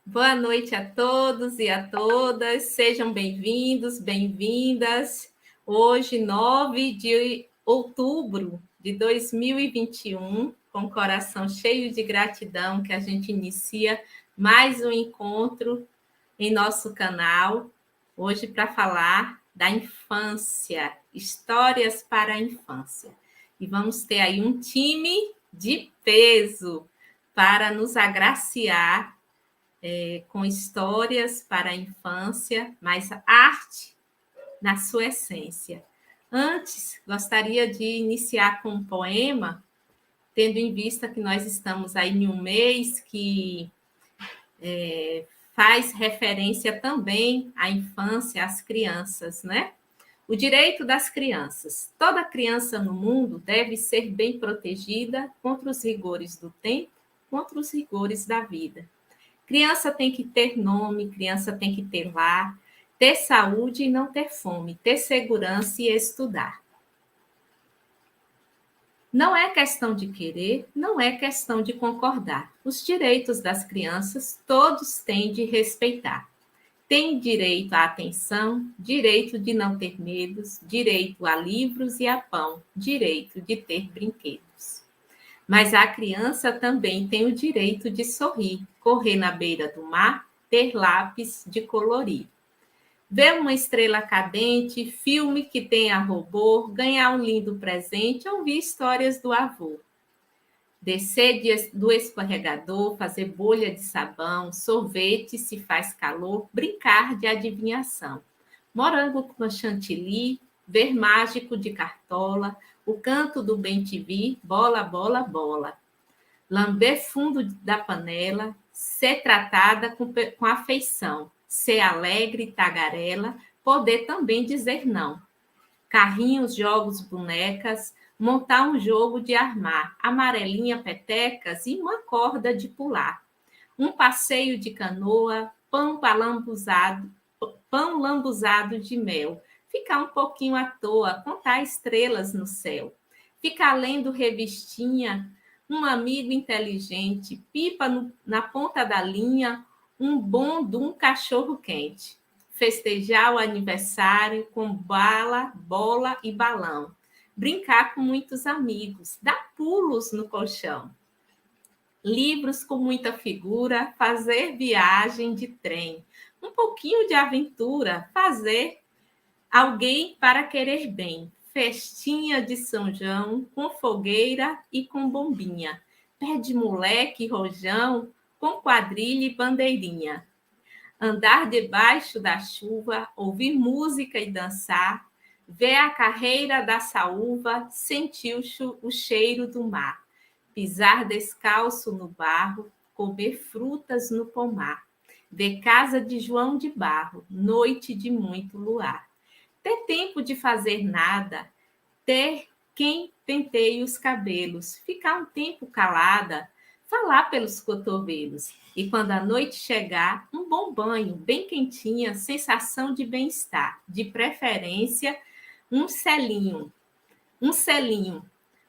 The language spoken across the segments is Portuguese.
Boa noite a todos e a todas, sejam bem-vindos, bem-vindas. Hoje, 9 de outubro de 2021, com o coração cheio de gratidão, que a gente inicia mais um encontro em nosso canal, hoje para falar da infância, histórias para a infância. E vamos ter aí um time de peso para nos agraciar com histórias para a infância, mas arte na sua essência. Antes, gostaria de iniciar com um poema, tendo em vista que nós estamos aí em um mês que faz referência também à infância, às crianças, né? O direito das crianças. Toda criança no mundo deve ser bem protegida contra os rigores do tempo, contra os rigores da vida. Criança tem que ter nome, criança tem que ter lar, ter saúde e não ter fome, ter segurança e estudar. Não é questão de querer, não é questão de concordar. Os direitos das crianças todos têm de respeitar. Tem direito à atenção, direito de não ter medos, direito a livros e a pão, direito de ter brinquedos. Mas a criança também tem o direito de sorrir, correr na beira do mar, ter lápis de colorir. Ver uma estrela cadente, filme que tenha robô, ganhar um lindo presente, ouvir histórias do avô. Descer do escorregador, fazer bolha de sabão, sorvete se faz calor, brincar de adivinhação. Morango com chantilly, ver mágico de cartola, o canto do bem-te-vi, bola, bola, bola. Lamber fundo da panela, ser tratada com afeição, ser alegre, tagarela, poder também dizer não. Carrinhos, jogos, bonecas, montar um jogo de armar, amarelinha, petecas e uma corda de pular. Um passeio de canoa, pão lambuzado de mel. Ficar um pouquinho à toa, contar estrelas no céu. Ficar lendo revistinha, um amigo inteligente, pipa na ponta da linha, um bom de um cachorro quente. Festejar o aniversário com bala, bola e balão. Brincar com muitos amigos, dar pulos no colchão. Livros com muita figura, fazer viagem de trem. Um pouquinho de aventura, fazer alguém para querer bem. Festinha de São João, com fogueira e com bombinha. Pé de moleque, rojão, com quadrilha e bandeirinha. Andar debaixo da chuva, ouvir música e dançar, ver a carreira da saúva, sentir o cheiro do mar, pisar descalço no barro, comer frutas no pomar, ver casa de João de Barro, noite de muito luar. Ter tempo de fazer nada, ter quem penteie os cabelos, ficar um tempo calada, falar pelos cotovelos. E quando a noite chegar, um bom banho, bem quentinha, sensação de bem-estar, de preferência, um selinho,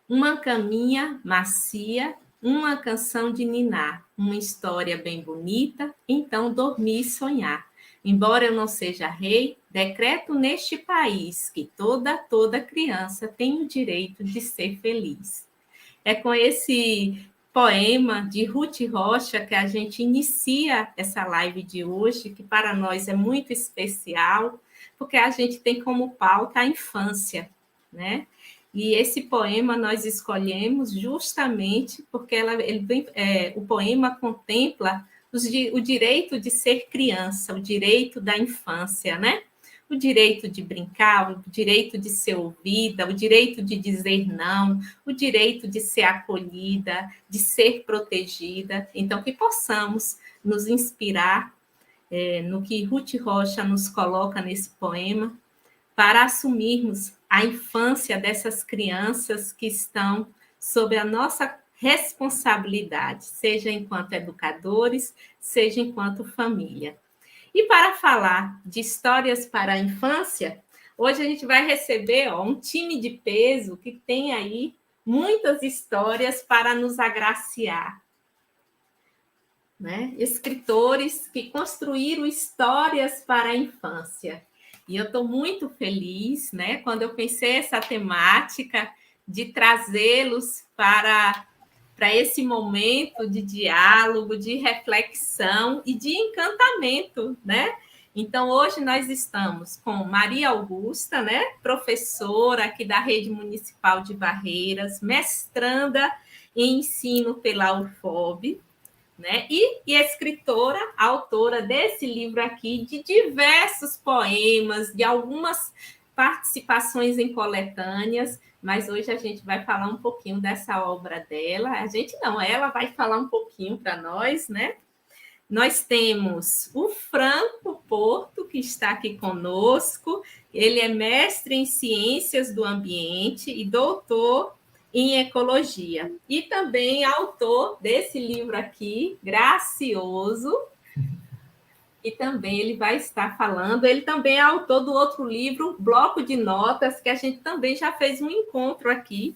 uma caminha macia, uma canção de ninar, uma história bem bonita, então dormir e sonhar. Embora eu não seja rei, decreto neste país que toda criança tem o direito de ser feliz. É com esse poema de Ruth Rocha que a gente inicia essa live de hoje, que para nós é muito especial, porque a gente tem como pauta a infância, né? E esse poema nós escolhemos justamente porque o poema contempla o direito de ser criança, o direito da infância, né? O direito de brincar, o direito de ser ouvida, o direito de dizer não, o direito de ser acolhida, de ser protegida. Então, que possamos nos inspirar no que Ruth Rocha nos coloca nesse poema, para assumirmos a infância dessas crianças que estão sob a nossa responsabilidade, seja enquanto educadores, seja enquanto família. E para falar de histórias para a infância, hoje a gente vai receber um time de peso que tem aí muitas histórias para nos agraciar. né? Escritores que construíram histórias para a infância. E eu estou muito feliz, né, quando eu pensei essa temática de trazê-los para esse momento de diálogo, de reflexão e de encantamento, né? Então, hoje nós estamos com Maria Augusta, né, professora aqui da Rede Municipal de Barreiras, mestranda em ensino pela UFOB, né? E escritora, autora desse livro aqui, de diversos poemas, de algumas participações em coletâneas, mas hoje a gente vai falar um pouquinho dessa obra dela. A gente não, ela vai falar um pouquinho para nós, né? Nós temos o Franco Porto, que está aqui conosco. Ele é mestre em Ciências do Ambiente e doutor em Ecologia. E também autor desse livro aqui, Gracioso. E também ele vai estar falando. Ele também é autor do outro livro, Bloco de Notas, que a gente também já fez um encontro aqui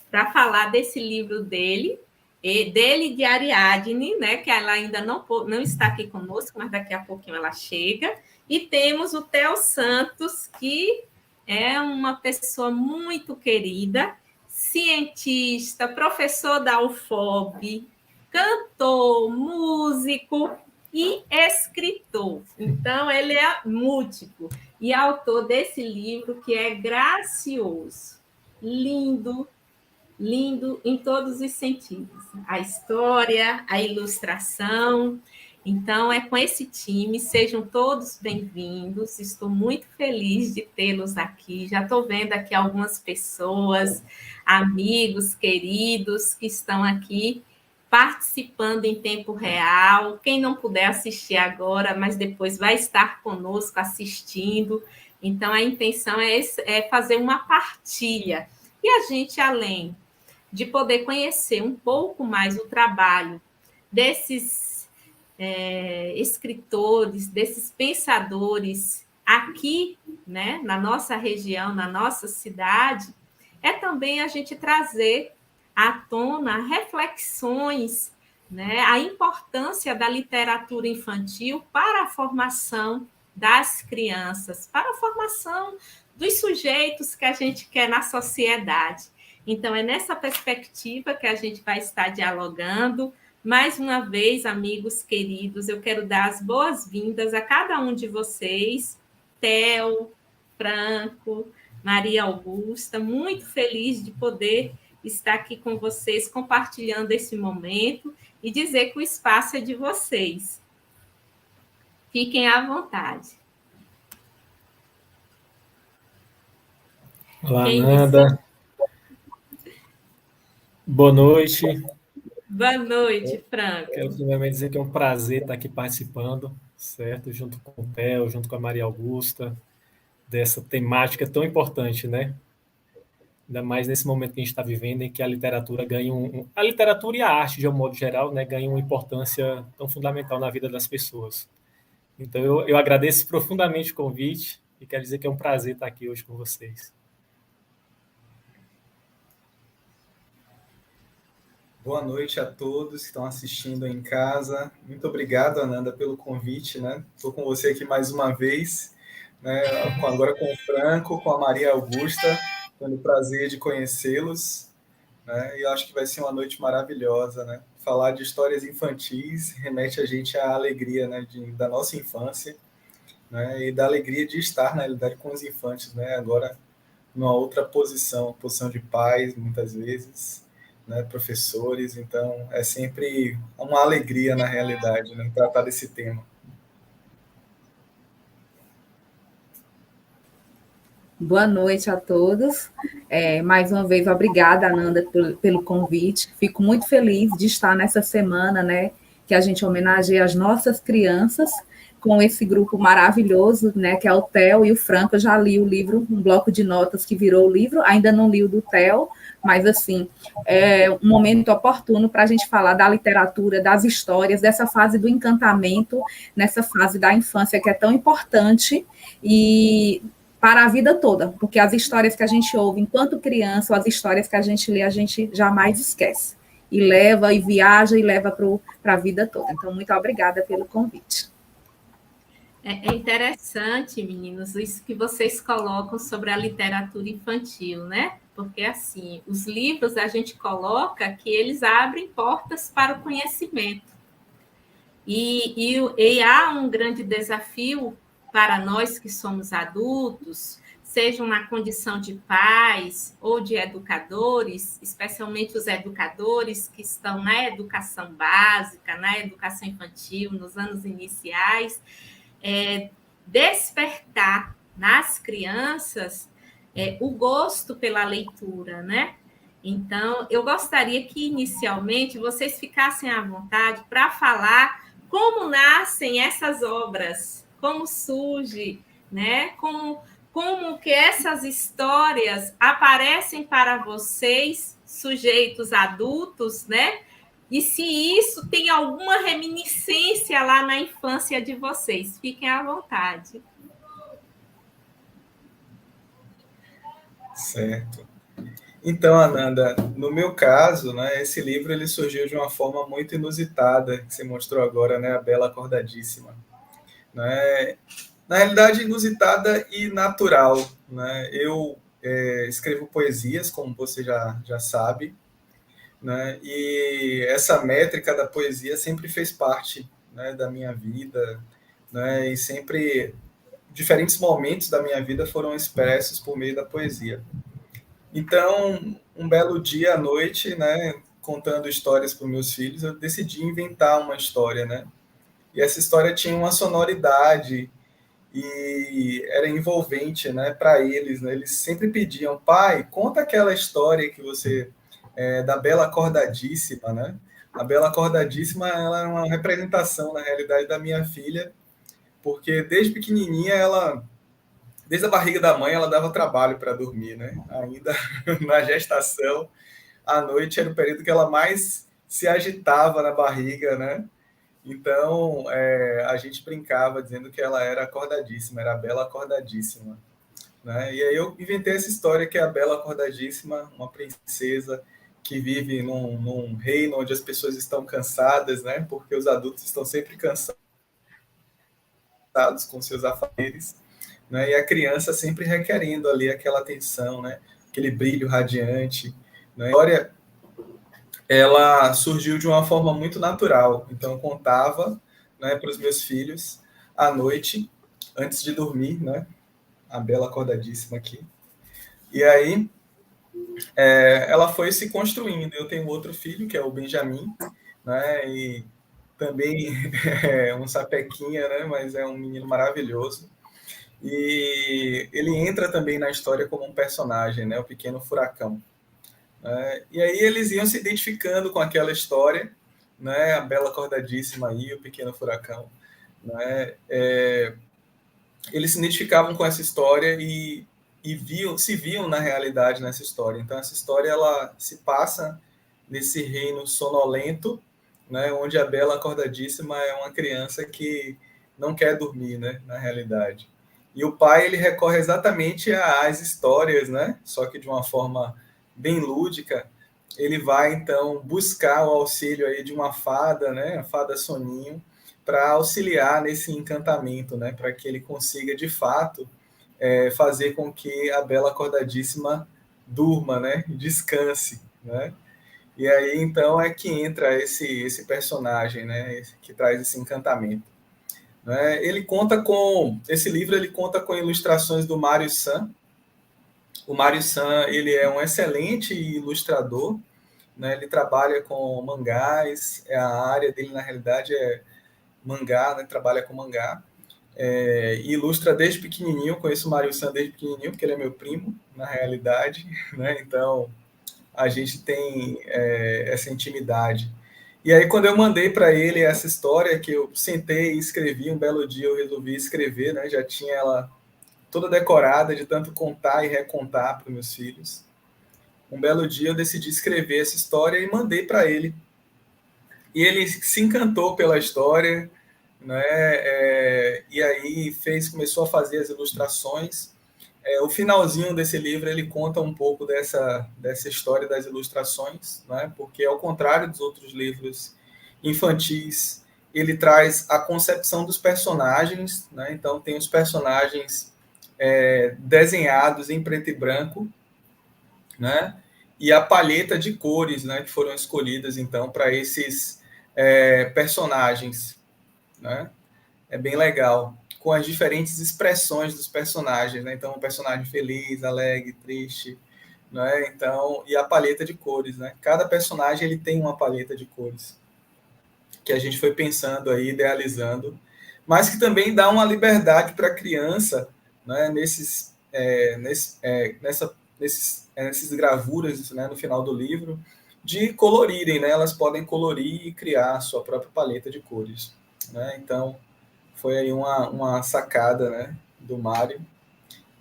para falar desse livro dele, e de Ariadne, né, que ela ainda não está aqui conosco, mas daqui a pouquinho ela chega. E temos o Theo Santos, que é uma pessoa muito querida, cientista, professor da UFOB, cantor, músico e escritor. Então, ele é múltiplo e autor desse livro que é gracioso, lindo, lindo em todos os sentidos. A história, a ilustração. Então, é com esse time, sejam todos bem-vindos. Estou muito feliz de tê-los aqui. Já estou vendo aqui algumas pessoas, amigos, queridos, que estão aqui participando em tempo real. Quem não puder assistir agora, mas depois vai estar conosco assistindo. Então, a intenção é fazer uma partilha. E a gente, além de poder conhecer um pouco mais o trabalho desses escritores, desses pensadores aqui, né, na nossa região, na nossa cidade, é também a gente trazer à tona reflexões, né, a importância da literatura infantil para a formação das crianças, para a formação dos sujeitos que a gente quer na sociedade. Então, é nessa perspectiva que a gente vai estar dialogando. Mais uma vez, amigos queridos, eu quero dar as boas-vindas a cada um de vocês, Theo, Franco, Maria Augusta, muito feliz de poder estar aqui com vocês, compartilhando esse momento e dizer que o espaço é de vocês. Fiquem à vontade. Olá, Nanda. Boa noite. Boa noite, Franco. Quero primeiramente dizer que é um prazer estar aqui participando, certo? Junto com o Theo, junto com a Maria Augusta, dessa temática tão importante, né? Ainda mais nesse momento que a gente está vivendo, em que a literatura ganha a literatura e a arte, de um modo geral, né, ganham uma importância tão fundamental na vida das pessoas. Então, eu agradeço profundamente o convite e quero dizer que é um prazer estar aqui hoje com vocês. Boa noite a todos que estão assistindo em casa. Muito obrigado, Ananda, pelo convite, né? Estou com você aqui mais uma vez, né? Agora com o Franco, com a Maria Augusta, tendo o prazer de conhecê-los, né? E eu acho que vai ser uma noite maravilhosa, né? Falar de histórias infantis remete a gente à alegria, né? Da nossa infância, né? E da alegria de estar, na realidade, com os infantes, né? Agora, numa outra posição de pais, muitas vezes, né, professores, então é sempre uma alegria na realidade, né, tratar desse tema. Boa noite a todos. Mais uma vez, obrigada, Ananda, pelo convite. Fico muito feliz de estar nessa semana, né, que a gente homenageia as nossas crianças com esse grupo maravilhoso, né, que é o Theo e o Franco. Eu já li o livro, um bloco de notas que virou o livro, ainda não li o do Theo, mas, assim, é um momento oportuno para a gente falar da literatura, das histórias, dessa fase do encantamento, nessa fase da infância que é tão importante e para a vida toda, porque as histórias que a gente ouve enquanto criança, ou as histórias que a gente lê, a gente jamais esquece. e leva, e viaja, e leva para a vida toda. Então, muito obrigada pelo convite. É interessante, meninos, isso que vocês colocam sobre a literatura infantil, né? Porque, assim, os livros a gente coloca que eles abrem portas para o conhecimento. E há um grande desafio para nós que somos adultos, sejam na condição de pais ou de educadores, especialmente os educadores que estão na educação básica, na educação infantil, nos anos iniciais, despertar nas crianças o gosto pela leitura, né? Então, eu gostaria que, inicialmente, vocês ficassem à vontade para falar como nascem essas obras, como surge, né? Como que essas histórias aparecem para vocês, sujeitos adultos, né? E se isso tem alguma reminiscência lá na infância de vocês. Fiquem à vontade. Certo. Então, Ananda, no meu caso, né, esse livro ele surgiu de uma forma muito inusitada, que você mostrou agora, né, a Bela Acordadíssima. Né? Na realidade, inusitada e natural. Né? Eu escrevo poesias, como você já sabe, né? E essa métrica da poesia sempre fez parte, né, da minha vida, né? E sempre diferentes momentos da minha vida foram expressos por meio da poesia. Então, um belo dia à noite, né, contando histórias para os meus filhos, eu decidi inventar uma história, né? E essa história tinha uma sonoridade e era envolvente, né, para eles, né? Eles sempre pediam: pai, conta aquela história que você da Bela Acordadíssima, né? A Bela Acordadíssima, ela é uma representação, na realidade, da minha filha, porque desde pequenininha desde a barriga da mãe, ela dava trabalho para dormir, né? Ainda na gestação, à noite era o período que ela mais se agitava na barriga, né? Então, a gente brincava dizendo que ela era acordadíssima, era a Bela Acordadíssima. Né? E aí eu inventei essa história que é a Bela Acordadíssima, uma princesa que vive num reino onde as pessoas estão cansadas, né? Porque os adultos estão sempre cansados com seus afazeres, né? E a criança sempre requerendo ali aquela atenção, né? Aquele brilho radiante. Né? A história, ela surgiu de uma forma muito natural. Então, eu contava, né, para os meus filhos à noite, antes de dormir, né? A Bela Acordadíssima aqui. E aí, ela foi se construindo. Eu tenho outro filho, que é o Benjamin, né? E também é um sapequinha, né? Mas é um menino maravilhoso. E ele entra também na história como um personagem, né? O Pequeno Furacão. E aí eles iam se identificando com aquela história, né? A Bela Acordadíssima aí, o Pequeno Furacão. Né? Eles se identificavam com essa história e se viam na realidade nessa história. Então, essa história ela se passa nesse reino sonolento, né, onde a Bela Acordadíssima é uma criança que não quer dormir, né, na realidade. E o pai ele recorre exatamente às histórias, né, só que de uma forma bem lúdica. Ele vai, então, buscar o auxílio aí de uma fada, né, a fada Soninho, para auxiliar nesse encantamento, né, para que ele consiga, de fato, fazer com que a Bela Acordadíssima durma, né, descanse, né? E aí, então, é que entra esse personagem, né, que traz esse encantamento. Né? Esse livro ele conta com ilustrações do Mário San. O Mário San, ele é um excelente ilustrador, né? Ele trabalha com mangás, a área dele, na realidade, é mangá, né? Trabalha com mangá. E ilustra desde pequenininho. Eu conheço o Mário San desde pequenininho, porque ele é meu primo, na realidade. Né? Então, a gente tem essa intimidade. E aí, quando eu mandei para ele essa história, que eu sentei e escrevi, um belo dia eu resolvi escrever, né? Já tinha ela toda decorada, de tanto contar e recontar para os meus filhos. Um belo dia eu decidi escrever essa história e mandei para ele. E ele se encantou pela história, né? E aí começou a fazer as ilustrações. O finalzinho desse livro, ele conta um pouco dessa história das ilustrações, né? Porque, ao contrário dos outros livros infantis, ele traz a concepção dos personagens, né? Então, tem os personagens desenhados em preto e branco, né? E a palheta de cores, né, que foram escolhidas, então, para esses personagens, né? É bem legal, com as diferentes expressões dos personagens, né? Então, um personagem feliz, alegre, triste, né? Então, e a paleta de cores, né? Cada personagem ele tem uma paleta de cores que a gente foi pensando aí, idealizando, mas que também dá uma liberdade para a criança, né? Nessas gravuras, né? No final do livro, de colorirem, né? Elas podem colorir e criar a sua própria paleta de cores, né? Então, foi aí uma sacada, né, do Mário,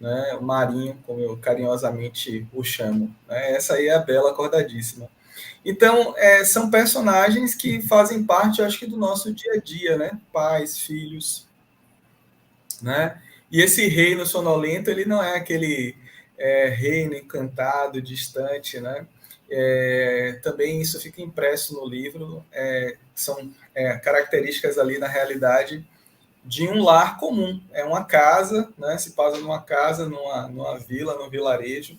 né, o Marinho, como eu carinhosamente o chamo. Né? Essa aí é a Bela Acordadíssima. Então, são personagens que fazem parte, eu acho que, do nosso dia a dia, né? Pais, filhos, né? E esse reino sonolento, ele não é aquele reino encantado, distante, né? Também isso fica impresso no livro, são características ali na realidade de um lar comum. É uma casa, né? Se passa numa casa, numa vila, num vilarejo,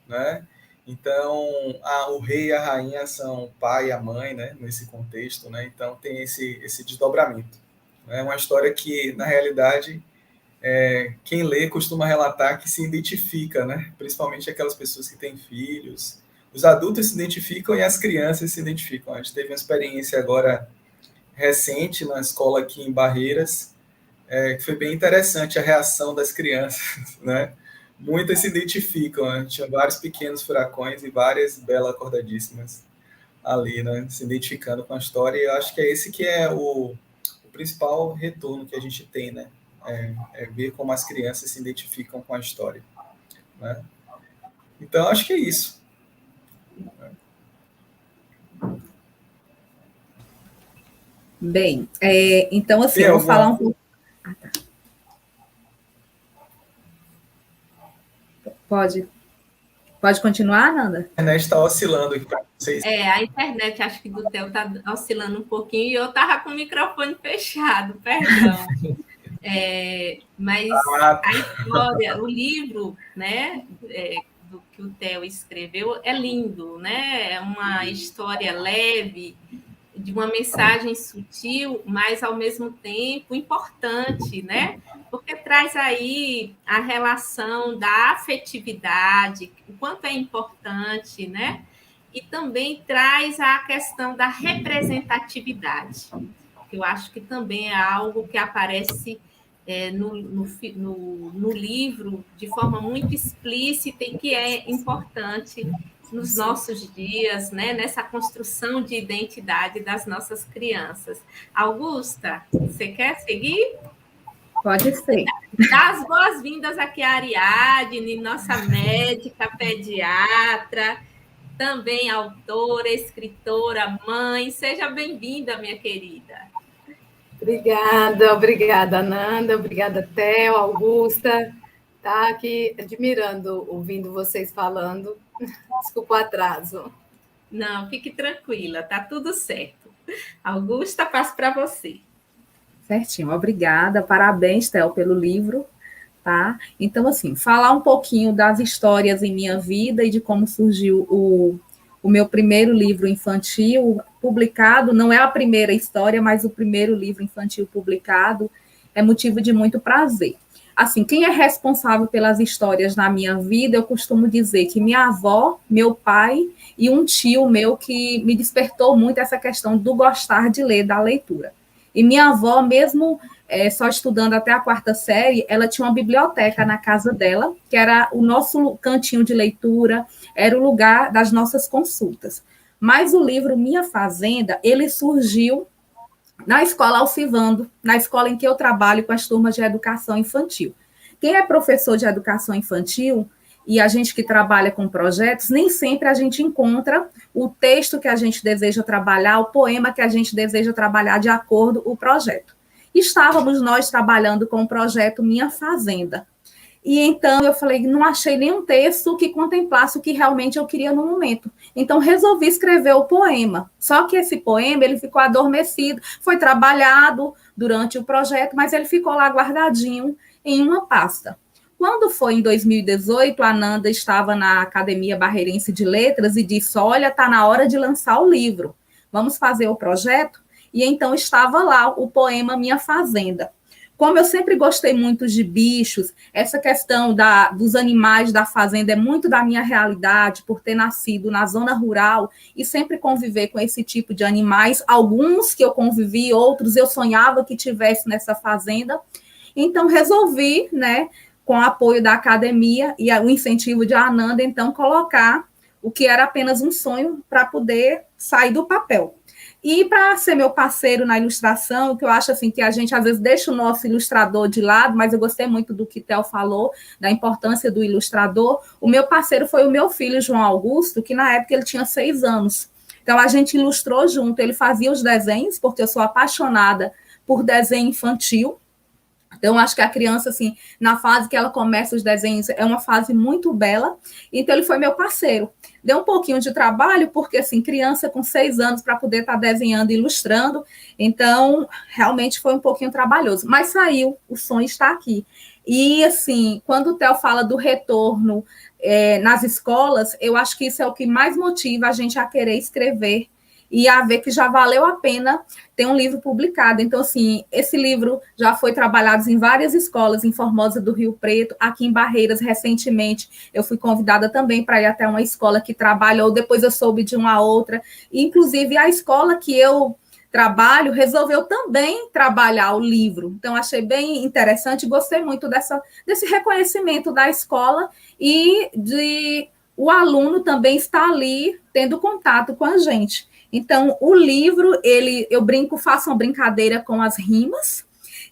né? Então, o rei e a rainha são o pai e a mãe, né? Nesse contexto, né? Então, tem esse desdobramento. É uma história que, na realidade, quem lê costuma relatar que se identifica, né? Principalmente aquelas pessoas que têm filhos. Os adultos se identificam e as crianças se identificam. A gente teve uma experiência agora recente na escola aqui em Barreiras, que foi bem interessante a reação das crianças, né? Muitas se identificam, né? Tinha vários pequenos furacões e várias belas acordadíssimas ali, né? Se identificando com a história, e eu acho que é esse que é o principal retorno que a gente tem, né? Ver como as crianças se identificam com a história, né? Então, acho que é isso. Bem, então, assim, eu vou falar um pouco. Pode continuar, Nanda? A internet está oscilando aqui para vocês. A internet, acho que do Theo está oscilando um pouquinho, e eu estava com o microfone fechado, perdão. Mas a história, o livro, né, do que o Theo escreveu é lindo, né? É uma história leve, de uma mensagem sutil, mas ao mesmo tempo importante, né? Porque traz aí a relação da afetividade, o quanto é importante, né? E também traz a questão da representatividade, que eu acho que também é algo que aparece no livro de forma muito explícita e que é importante nos nossos dias, né, nessa construção de identidade das nossas crianças. Augusta, você quer seguir? Pode ser. Dá as boas-vindas aqui a Ariadne, nossa médica, pediatra, também autora, escritora, mãe. Seja bem-vinda, minha querida. Obrigada, Nanda, obrigada, Theo, Augusta. Tá aqui admirando, ouvindo vocês falando. Desculpa o atraso. Não, fique tranquila, tá tudo certo. Augusta, passo para você. Certinho, obrigada. Parabéns, Theo, pelo livro, tá? Então, assim, falar um pouquinho das histórias em minha vida e de como surgiu o meu primeiro livro infantil publicado. Não é a primeira história, mas o primeiro livro infantil publicado é motivo de muito prazer. Assim, quem é responsável pelas histórias na minha vida, eu costumo dizer que minha avó, meu pai e um tio meu que me despertou muito essa questão do gostar de ler, da leitura. E minha avó, mesmo só estudando até a 4ª série, ela tinha uma biblioteca na casa dela, que era o nosso cantinho de leitura, era o lugar das nossas consultas. Mas o livro Minha Fazenda, ele surgiu na escola Alcivando, na escola em que eu trabalho com as turmas de educação infantil. Quem é professor de educação infantil e a gente que trabalha com projetos, nem sempre a gente encontra o texto que a gente deseja trabalhar, o poema que a gente deseja trabalhar de acordo com o projeto. Estávamos nós trabalhando com o projeto Minha Fazenda. E então eu falei, não achei nenhum texto que contemplasse o que realmente eu queria no momento. Então resolvi escrever o poema. Só que esse poema ele ficou adormecido, foi trabalhado durante o projeto, mas ele ficou lá guardadinho em uma pasta. Quando foi em 2018, a Nanda estava na Academia Barreirense de Letras e disse, olha, está na hora de lançar o livro, vamos fazer o projeto? E então estava lá o poema Minha Fazenda. Como eu sempre gostei muito de bichos, essa questão dos animais da fazenda é muito da minha realidade, por ter nascido na zona rural e sempre conviver com esse tipo de animais. Alguns que eu convivi, outros eu sonhava que tivesse nessa fazenda. Então, resolvi, né, com o apoio da academia e o incentivo de Ananda, então, colocar o que era apenas um sonho para poder sair do papel. E para ser meu parceiro na ilustração, que eu acho assim que a gente às vezes deixa o nosso ilustrador de lado, mas eu gostei muito do que Theo falou, da importância do ilustrador. O meu parceiro foi o meu filho, João Augusto, que na época ele tinha 6 anos. Então a gente ilustrou junto, ele fazia os desenhos, porque eu sou apaixonada por desenho infantil. Então, acho que a criança, assim, na fase que ela começa os desenhos, é uma fase muito bela. Então, ele foi meu parceiro. Deu um pouquinho de trabalho, porque, assim, criança com 6 anos para poder estar desenhando e ilustrando. Então, realmente foi um pouquinho trabalhoso. Mas saiu, o sonho está aqui. E, assim, quando o Theo fala do retorno nas escolas, eu acho que isso é o que mais motiva a gente a querer escrever e a ver que já valeu a pena ter um livro publicado. Então, assim, esse livro já foi trabalhado em várias escolas, em Formosa do Rio Preto, aqui em Barreiras, recentemente, eu fui convidada também para ir até uma escola que trabalhou, depois eu soube de uma outra, inclusive a escola que eu trabalho resolveu também trabalhar o livro. Então, achei bem interessante, gostei muito desse reconhecimento da escola e de o aluno também estar ali tendo contato com a gente. Então, o livro, eu faço uma brincadeira com as rimas,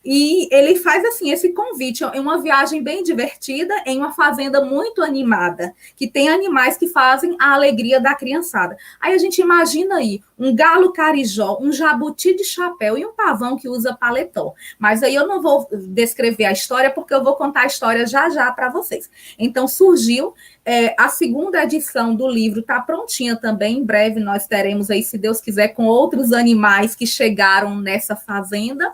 e ele faz, assim, esse convite, é uma viagem bem divertida, em uma fazenda muito animada, que tem animais que fazem a alegria da criançada. Aí a gente imagina aí, um galo carijó, um jabuti de chapéu e um pavão que usa paletó. Mas aí eu não vou descrever a história, porque eu vou contar a história já já para vocês. Então, surgiu a segunda edição do livro, está prontinha também, em breve nós teremos aí, se Deus quiser, com outros animais que chegaram nessa fazenda,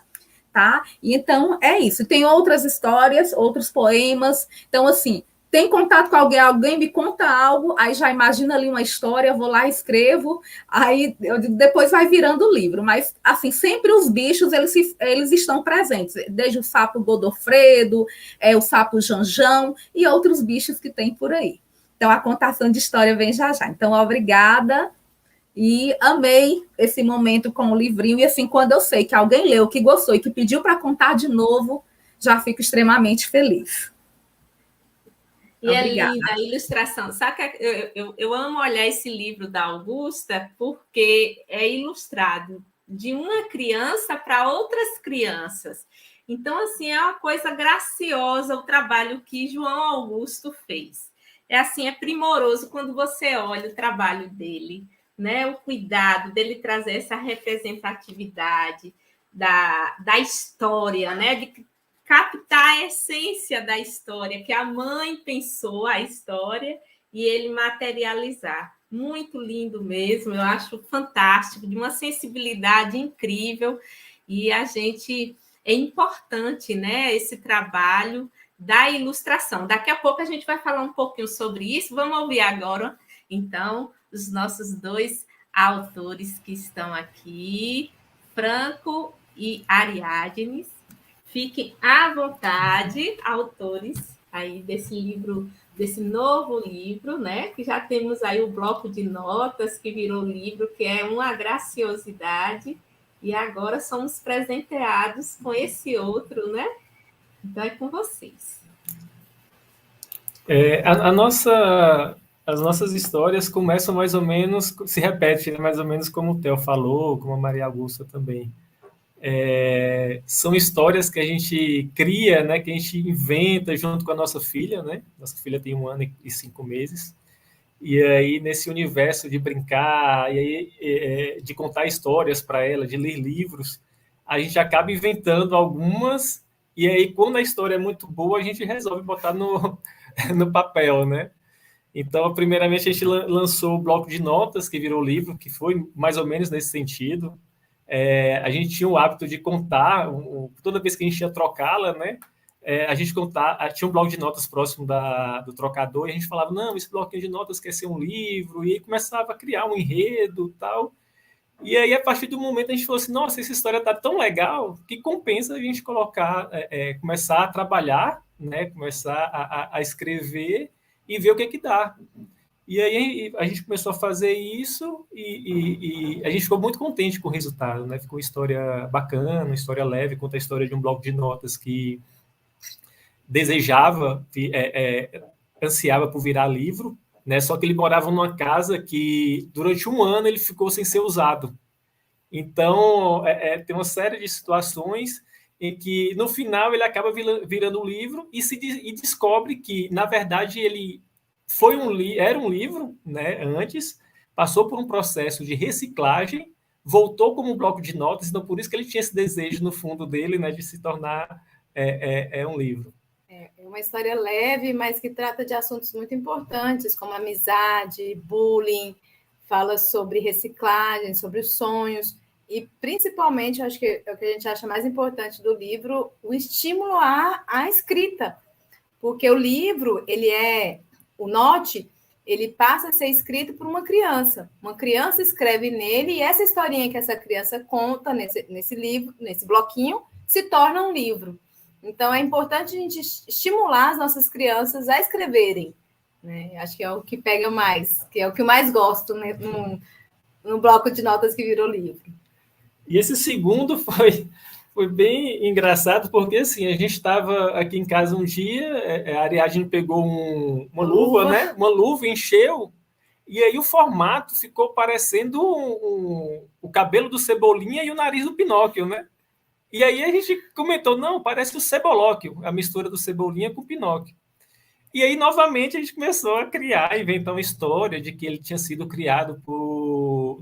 tá? E então, é isso. Tem outras histórias, outros poemas. Então, assim, tem contato com alguém me conta algo, aí já imagina ali uma história, eu vou lá, escrevo, aí eu digo, depois vai virando o livro. Mas, assim, sempre os bichos, eles estão presentes, desde o sapo Godofredo, o sapo Janjão e outros bichos que tem por aí. Então, a contação de história vem já já. Então, obrigada. E amei esse momento com o livrinho. E assim, quando eu sei que alguém leu, que gostou e que pediu para contar de novo, já fico extremamente feliz. E obrigada. É linda a ilustração. Sabe que eu amo olhar esse livro da Augusta, porque é ilustrado de uma criança para outras crianças. Então, assim, é uma coisa graciosa o trabalho que João Augusto fez. É assim, é primoroso quando você olha o trabalho dele, né? O cuidado dele trazer essa representatividade da história, né? De captar a essência da história, que a mãe pensou a história e ele materializar. Muito lindo mesmo, eu acho fantástico, de uma sensibilidade incrível, e a gente é importante, né? Esse trabalho da ilustração. Daqui a pouco a gente vai falar um pouquinho sobre isso. Vamos ouvir agora, então, os nossos 2 autores que estão aqui, Franco e Ariadnes. Fiquem à vontade, autores aí desse livro, desse novo livro, né? Que já temos aí o bloco de notas que virou livro, que é uma graciosidade, e agora somos presenteados com esse outro, né? Então é com vocês. As nossas histórias começam mais ou menos, se repete, né? Mais ou menos como o Theo falou, como a Maria Augusta também. São histórias que a gente cria, né? Que a gente inventa junto com a nossa filha, né? Nossa filha tem 1 ano e 5 meses. E aí, nesse universo de brincar, e aí, de contar histórias para ela, de ler livros, a gente acaba inventando algumas E aí, quando a história é muito boa, a gente resolve botar no papel, né? Então, primeiramente, a gente lançou o bloco de notas, que virou livro, que foi mais ou menos nesse sentido. A gente tinha o hábito de contar, toda vez que a gente ia trocá-la, né? A gente tinha um bloco de notas próximo do trocador, e a gente falava, não, esse bloquinho de notas quer ser um livro, e aí começava a criar um enredo e tal. E aí, a partir do momento, a gente falou assim, nossa, essa história tá tão legal que compensa a gente começar a trabalhar, né? Começar a escrever e ver o que dá. E aí a gente começou a fazer isso e a gente ficou muito contente com o resultado, né? Ficou uma história bacana, uma história leve, conta a história de um bloco de notas que desejava, ansiava por virar livro, né? Só que ele morava numa casa que durante um ano ele ficou sem ser usado. Então tem uma série de situações em que no final ele acaba virando um livro e descobre que na verdade ele era um livro, né, antes, passou por um processo de reciclagem, voltou como um bloco de notas, então por isso que ele tinha esse desejo no fundo dele, né, de se tornar um livro. É uma história leve, mas que trata de assuntos muito importantes, como amizade, bullying, fala sobre reciclagem, sobre os sonhos, e principalmente, acho que é o que a gente acha mais importante do livro, o estímulo à escrita, porque o livro, o note, ele passa a ser escrito por uma criança escreve nele, e essa historinha que essa criança conta nesse livro, nesse bloquinho, se torna um livro. Então, é importante a gente estimular as nossas crianças a escreverem, né? Acho que é o que pega mais, que é o que eu mais gosto, né? no bloco de notas que virou livro. E esse segundo foi bem engraçado, porque assim, a gente estava aqui em casa um dia, a Ariadne pegou uma luva, né? Uma luva, encheu, e aí o formato ficou parecendo o cabelo do Cebolinha e o nariz do Pinóquio, né? E aí a gente comentou, não, parece o Cebolóquio, a mistura do Cebolinha com o Pinóquio. E aí, novamente, a gente começou a inventar uma história de que ele tinha sido criado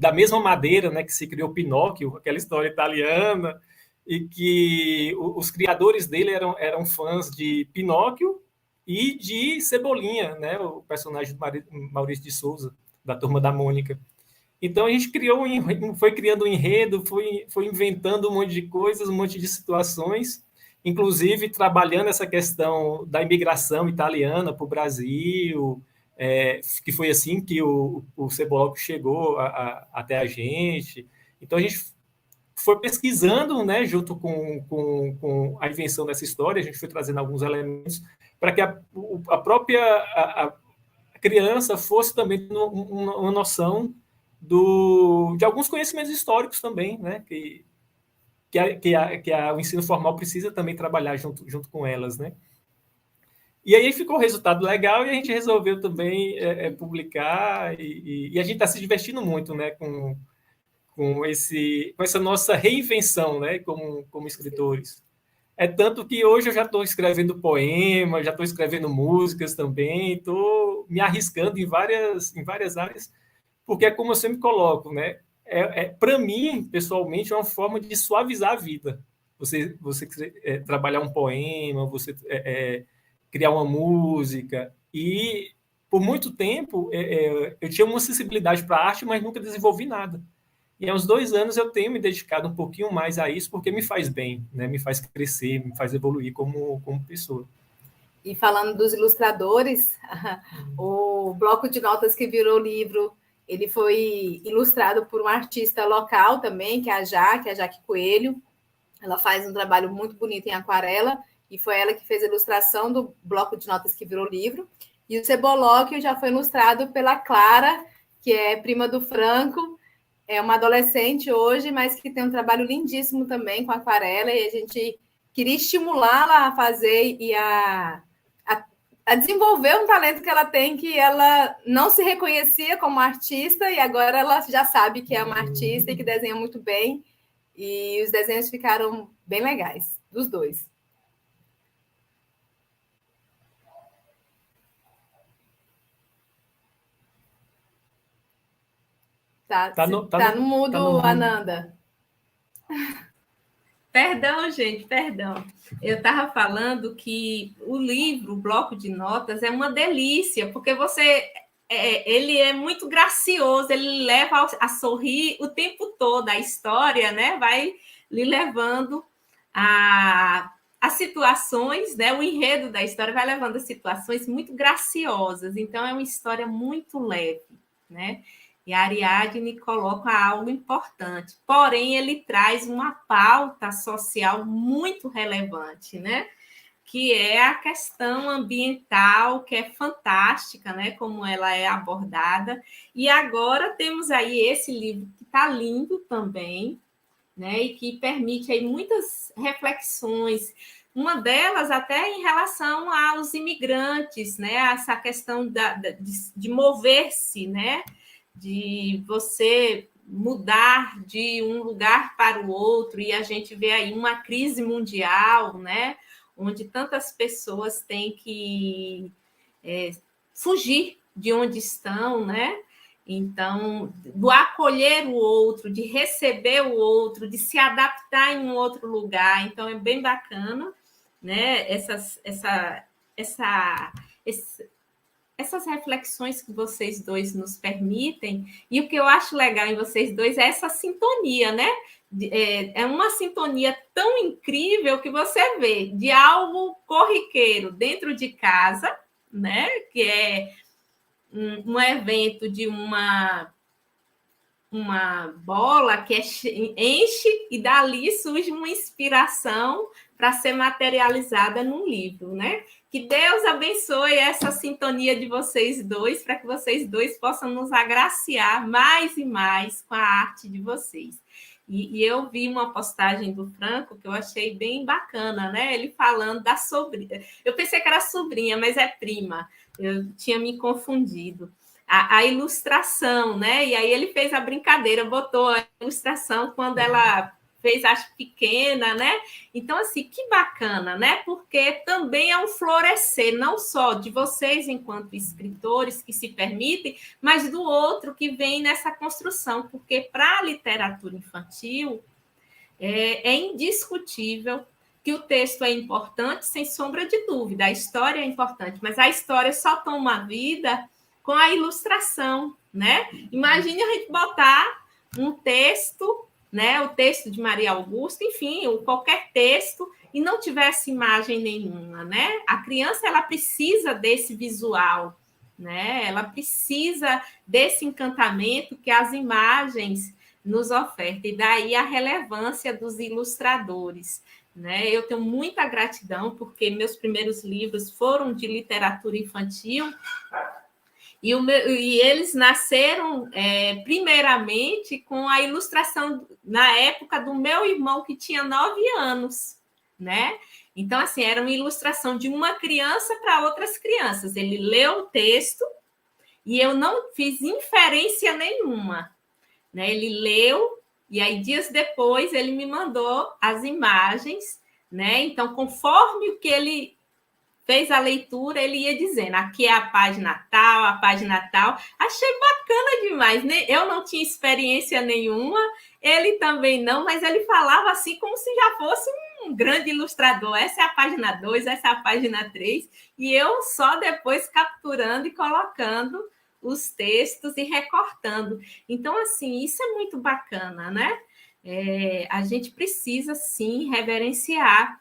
da mesma madeira, né, que se criou Pinóquio, aquela história italiana, e que os criadores dele eram fãs de Pinóquio e de Cebolinha, né, o personagem do Maurício de Souza, da Turma da Mônica. Então a gente foi criando um enredo, foi inventando um monte de coisas, um monte de situações, inclusive trabalhando essa questão da imigração italiana para o Brasil, que foi assim que o Ceboloco chegou até a gente. Então a gente foi pesquisando, né, junto com a invenção dessa história, a gente foi trazendo alguns elementos para que a própria criança fosse também uma noção de alguns conhecimentos históricos também, né? Que o ensino formal precisa também trabalhar junto com elas, né? E aí ficou um resultado legal e a gente resolveu também publicar e a gente está se divertindo muito, né? Com essa nossa reinvenção, né? Como escritores. É tanto que hoje eu já estou escrevendo poemas, já estou escrevendo músicas também, estou me arriscando em várias áreas, porque é como eu sempre coloco, né? Para mim, pessoalmente, é uma forma de suavizar a vida. Você trabalhar um poema, você criar uma música. E, por muito tempo, eu tinha uma sensibilidade para a arte, mas nunca desenvolvi nada. E há uns 2 anos eu tenho me dedicado um pouquinho mais a isso, porque me faz bem, né? Me faz crescer, me faz evoluir como pessoa. E falando dos ilustradores, o bloco de notas que virou livro, ele foi ilustrado por uma artista local também, que é a Jaque Coelho. Ela faz um trabalho muito bonito em aquarela, e foi ela que fez a ilustração do bloco de notas que virou livro. E o Cebolóquio já foi ilustrado pela Clara, que é prima do Franco, é uma adolescente hoje, mas que tem um trabalho lindíssimo também com aquarela, e a gente queria estimulá-la a fazer e a desenvolver um talento que ela tem, que ela não se reconhecia como artista, e agora ela já sabe que é uma artista e que desenha muito bem, e os desenhos ficaram bem legais, dos dois. Tá no mudo, Ananda. Perdão, gente, perdão. Eu estava falando que o livro, o bloco de notas, é uma delícia, porque ele é muito gracioso, ele leva a sorrir o tempo todo, a história, né? Vai lhe levando a situações, né? O enredo da história vai levando a situações muito graciosas. Então, é uma história muito leve, né? E a Ariadne coloca algo importante, porém ele traz uma pauta social muito relevante, né? Que é a questão ambiental, que é fantástica, né? Como ela é abordada. E agora temos aí esse livro que está lindo também, né? E que permite aí muitas reflexões. Uma delas até em relação aos imigrantes, né? Essa questão de mover-se, né? De você mudar de um lugar para o outro, e a gente vê aí uma crise mundial, né? Onde tantas pessoas têm que fugir de onde estão, né? Então, do acolher o outro, de receber o outro, de se adaptar em um outro lugar. Então, é bem bacana, né? Essas reflexões que vocês dois nos permitem, e o que eu acho legal em vocês dois é essa sintonia, né? É uma sintonia tão incrível que você vê de algo corriqueiro dentro de casa, né? Que é um evento de uma bola que enche e dali surge uma inspiração para ser materializada num livro, né? Que Deus abençoe essa sintonia de vocês dois, para que vocês dois possam nos agraciar mais e mais com a arte de vocês. E eu vi uma postagem do Franco que eu achei bem bacana, né? Ele falando da sobrinha. Eu pensei que era sobrinha, mas é prima. Eu tinha me confundido. A ilustração, né? E aí ele fez a brincadeira, botou a ilustração quando ela fez, acho, pequena, né? Então, assim, que bacana, né? Porque também é um florescer, não só de vocês enquanto escritores que se permitem, mas do outro que vem nessa construção, porque para a literatura infantil é indiscutível que o texto é importante, sem sombra de dúvida, a história é importante, mas a história só toma vida com a ilustração, né? Imagine a gente botar um texto, né? O texto de Maria Augusta, enfim, ou qualquer texto, e não tivesse imagem nenhuma, né? A criança, ela precisa desse visual, né? Ela precisa desse encantamento que as imagens nos ofertam, e daí a relevância dos ilustradores, né? Eu tenho muita gratidão, porque meus primeiros livros foram de literatura infantil, e eles nasceram primeiramente com a ilustração na época do meu irmão, que tinha 9 anos, né? Então, assim, era uma ilustração de uma criança para outras crianças. Ele leu o texto e eu não fiz inferência nenhuma, né? Ele leu e aí dias depois ele me mandou as imagens, né? Então, conforme o que ele fez a leitura, ele ia dizendo, aqui é a página tal. Achei bacana demais, né? Eu não tinha experiência nenhuma, ele também não, mas ele falava assim como se já fosse um grande ilustrador. Essa é a página 2, essa é a página 3, e eu só depois capturando e colocando os textos e recortando. Então, assim, isso é muito bacana, né? A gente precisa, sim, reverenciar.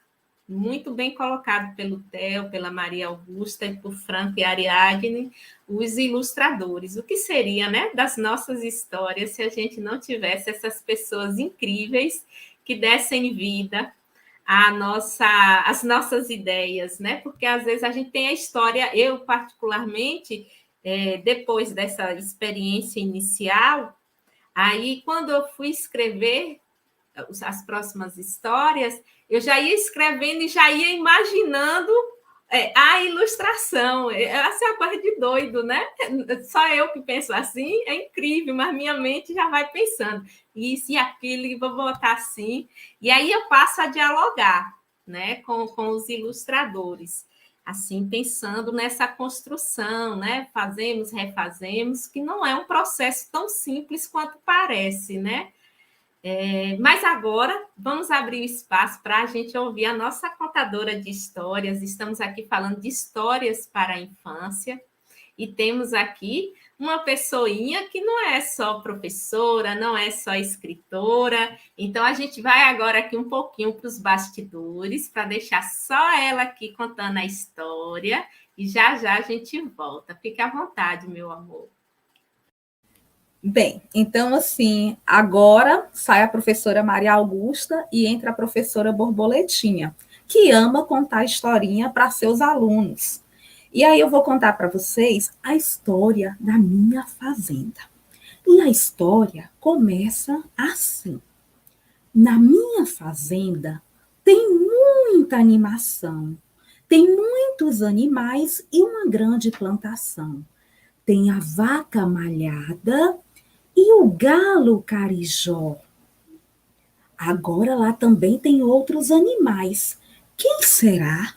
Muito bem colocado pelo Theo, pela Maria Augusta, e por Franco e Ariadne, os ilustradores. O que seria, né, das nossas histórias se a gente não tivesse essas pessoas incríveis que dessem vida às nossas ideias, né? Porque às vezes a gente tem a história, eu particularmente, depois dessa experiência inicial, aí quando eu fui escrever as próximas histórias, eu já ia escrevendo e já ia imaginando a ilustração. Essa é a coisa de doido, né? Só eu que penso assim, é incrível, mas minha mente já vai pensando isso e aquilo, vou botar assim. E aí eu passo a dialogar, né, com os ilustradores, assim, pensando nessa construção, né? Fazemos, refazemos, que não é um processo tão simples quanto parece, né? Mas agora vamos abrir o espaço para a gente ouvir a nossa contadora de histórias. Estamos aqui falando de histórias para a infância e temos aqui uma pessoinha que não é só professora, não é só escritora. Então a gente vai agora aqui um pouquinho para os bastidores para deixar só ela aqui contando a história e já já a gente volta. Fique à vontade, meu amor. Bem, então, assim, agora sai a professora Maria Augusta e entra a professora Borboletinha, que ama contar historinha para seus alunos. E aí eu vou contar para vocês a história da minha fazenda. E a história começa assim. Na minha fazenda tem muita animação, tem muitos animais e uma grande plantação. Tem a vaca malhada e o galo carijó. Agora lá também tem outros animais. Quem será?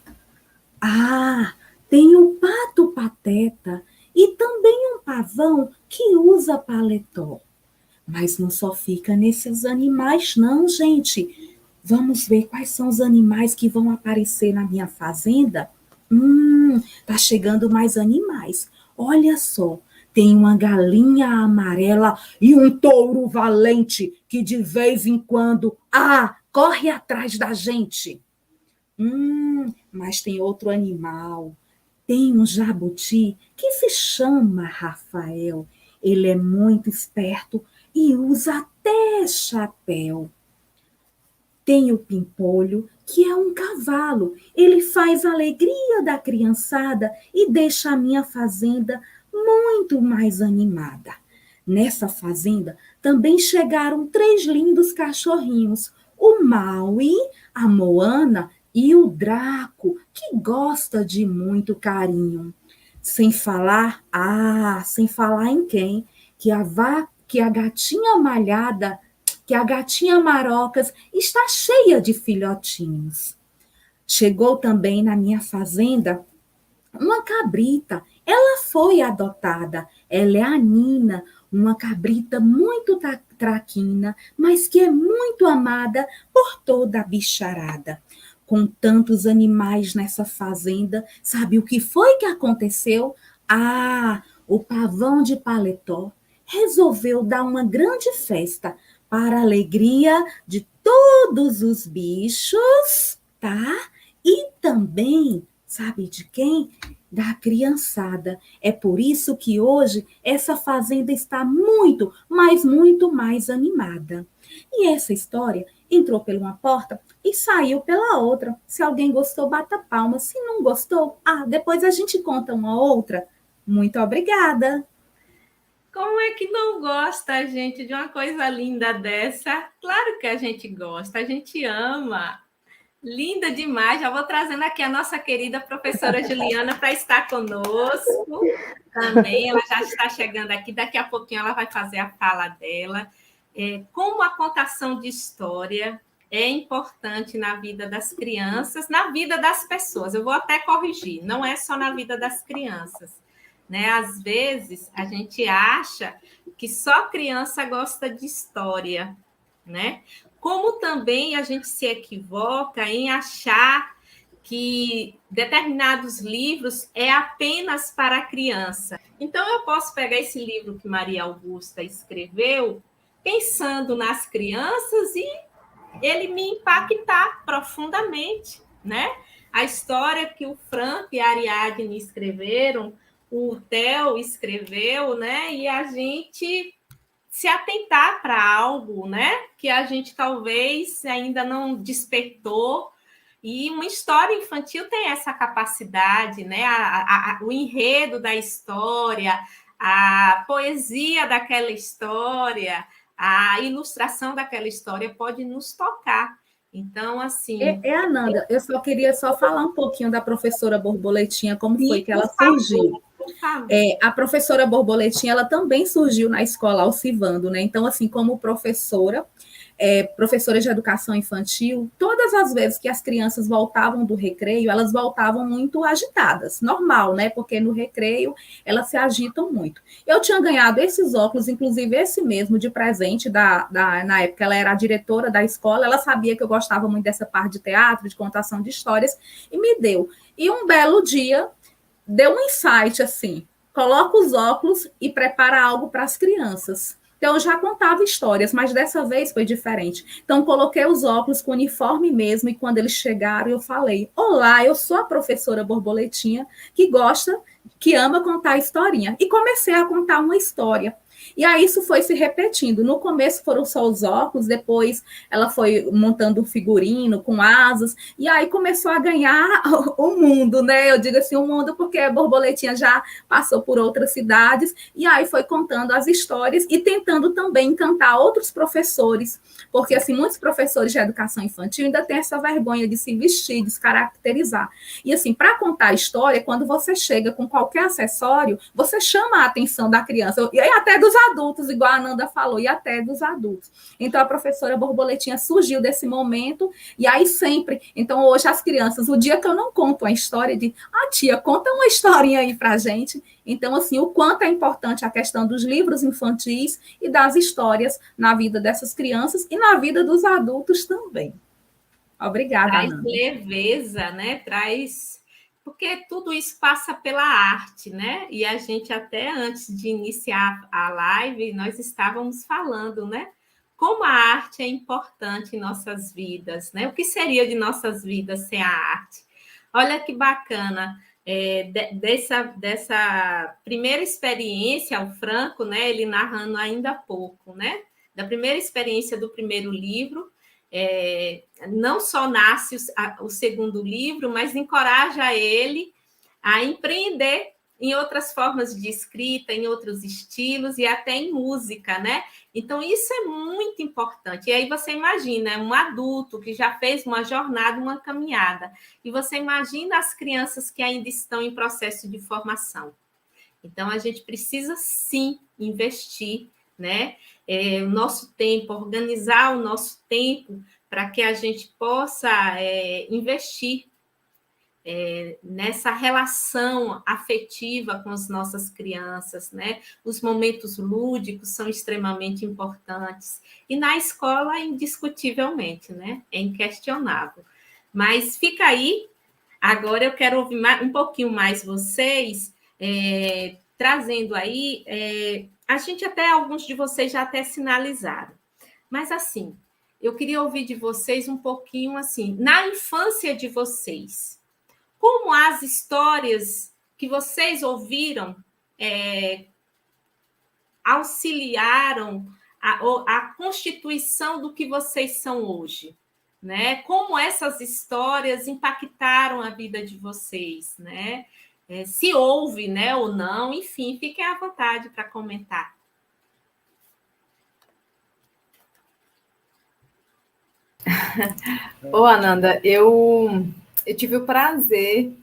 Ah, tem o pato pateta e também um pavão que usa paletó. Mas não só fica nesses animais não, gente. Vamos ver quais são os animais que vão aparecer na minha fazenda? Tá chegando mais animais. Olha só, tem uma galinha amarela e um touro valente que de vez em quando, corre atrás da gente. Mas tem outro animal. Tem um jabuti que se chama Rafael. Ele é muito esperto e usa até chapéu. Tem o pimpolho, que é um cavalo. Ele faz a alegria da criançada e deixa a minha fazenda muito mais animada. Nessa fazenda também chegaram 3 lindos cachorrinhos, o Maui, a Moana e o Draco, que gosta de muito carinho. Sem falar em quem? Que a gatinha malhada, que a gatinha Marocas está cheia de filhotinhos. Chegou também na minha fazenda uma cabrita. Ela foi adotada. Ela é a Nina, uma cabrita muito traquina, mas que é muito amada por toda a bicharada. Com tantos animais nessa fazenda, sabe o que foi que aconteceu? O pavão de paletó resolveu dar uma grande festa para a alegria de todos os bichos, tá? E também, sabe de quem? Da criançada. É por isso que hoje essa fazenda está muito, mas muito mais animada. E essa história entrou por uma porta e saiu pela outra. Se alguém gostou, bata palma. Se não gostou, depois a gente conta uma outra. Muito obrigada. Como é que não gosta, gente, de uma coisa linda dessa? Claro que a gente gosta, a gente ama. Linda demais. Já vou trazendo aqui a nossa querida professora Juliana para estar conosco também. Ela já está chegando aqui. Daqui a pouquinho ela vai fazer a fala dela. Como a contação de história é importante na vida das crianças, na vida das pessoas. Eu vou até corrigir, não é só na vida das crianças. Né? Às vezes, a gente acha que só criança gosta de história, né? Como também a gente se equivoca em achar que determinados livros é apenas para a criança. Então, eu posso pegar esse livro que Maria Augusta escreveu, pensando nas crianças e ele me impactar profundamente, né? A história que o Franco e a Ariadne escreveram, o Theo escreveu, né? E a gente se atentar para algo, né? Que a gente talvez ainda não despertou. E uma história infantil tem essa capacidade, né? O enredo da história, a poesia daquela história, a ilustração daquela história pode nos tocar. Então, assim... Ananda, eu só queria falar um pouquinho da professora Borboletinha, como foi que ela surgiu. A professora Borboletinha, ela também surgiu na escola Alcivando, né? Então, assim, como professora, professora de educação infantil, todas as vezes que as crianças voltavam do recreio, elas voltavam muito agitadas, normal, né? Porque no recreio elas se agitam muito. Eu tinha ganhado esses óculos, inclusive esse mesmo, de presente, na época ela era a diretora da escola, ela sabia que eu gostava muito dessa parte de teatro, de contação de histórias, e me deu. E um belo dia, deu um insight assim, coloca os óculos e prepara algo para as crianças. Então, eu já contava histórias, mas dessa vez foi diferente. Então, coloquei os óculos com o uniforme mesmo, e quando eles chegaram, eu falei: olá, eu sou a professora Borboletinha, que ama contar historinha. E comecei a contar uma história. E aí isso foi se repetindo. No começo foram só os óculos, depois ela foi montando um figurino com asas, e aí começou a ganhar o mundo, né? Eu digo assim, o mundo, porque a Borboletinha já passou por outras cidades, e aí foi contando as histórias e tentando também encantar outros professores, porque assim, muitos professores de educação infantil ainda têm essa vergonha de se vestir, de se caracterizar. E assim, para contar a história, quando você chega com qualquer acessório, você chama a atenção da criança, e até dos adultos, igual a Ananda falou, e até dos adultos. Então, a professora Borboletinha surgiu desse momento, e aí sempre, então hoje as crianças, o dia que eu não conto uma história, de, tia, conta uma historinha aí pra gente. Então, assim, o quanto é importante a questão dos livros infantis e das histórias na vida dessas crianças e na vida dos adultos também. Obrigada, Traz Ananda. leveza, né? Porque tudo isso passa pela arte, né? E a gente, até antes de iniciar a live, nós estávamos falando, né? Como a arte é importante em nossas vidas, né? O que seria de nossas vidas sem a arte? Olha que bacana, dessa primeira experiência, o Franco, né? Ele narrando ainda há pouco, né? Da primeira experiência do primeiro livro, não só nasce o segundo livro, mas encoraja ele a empreender em outras formas de escrita, em outros estilos e até em música, né? Então, isso é muito importante. E aí você imagina, um adulto que já fez uma jornada, uma caminhada, e você imagina as crianças que ainda estão em processo de formação. Então, a gente precisa, sim, investir, né? O nosso tempo, organizar o nosso tempo para que a gente possa investir nessa relação afetiva com as nossas crianças, né? Os momentos lúdicos são extremamente importantes. E na escola, indiscutivelmente, né? É inquestionável. Mas fica aí. Agora eu quero ouvir um pouquinho mais vocês, trazendo aí, a gente alguns de vocês já até sinalizaram, mas assim, eu queria ouvir de vocês um pouquinho assim, na infância de vocês, como as histórias que vocês ouviram auxiliaram a constituição do que vocês são hoje, né? Como essas histórias impactaram a vida de vocês, né? Se houve, né, ou não, enfim, fiquem à vontade para comentar. Ananda, eu tive o prazer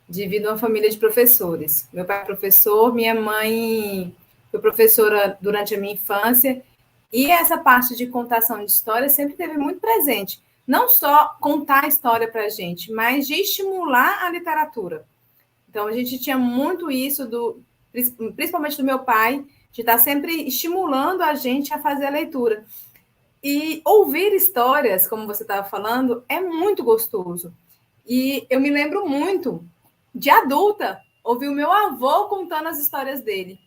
de vir de uma família de professores. Meu pai é professor, minha mãe foi professora durante a minha infância, e essa parte de contação de história sempre teve muito presente. Não só contar a história para a gente, mas de estimular a literatura. Então, a gente tinha muito isso, principalmente do meu pai, de estar sempre estimulando a gente a fazer a leitura. E ouvir histórias, como você estava falando, é muito gostoso. E eu me lembro muito, de adulta, ouvir o meu avô contando as histórias dele.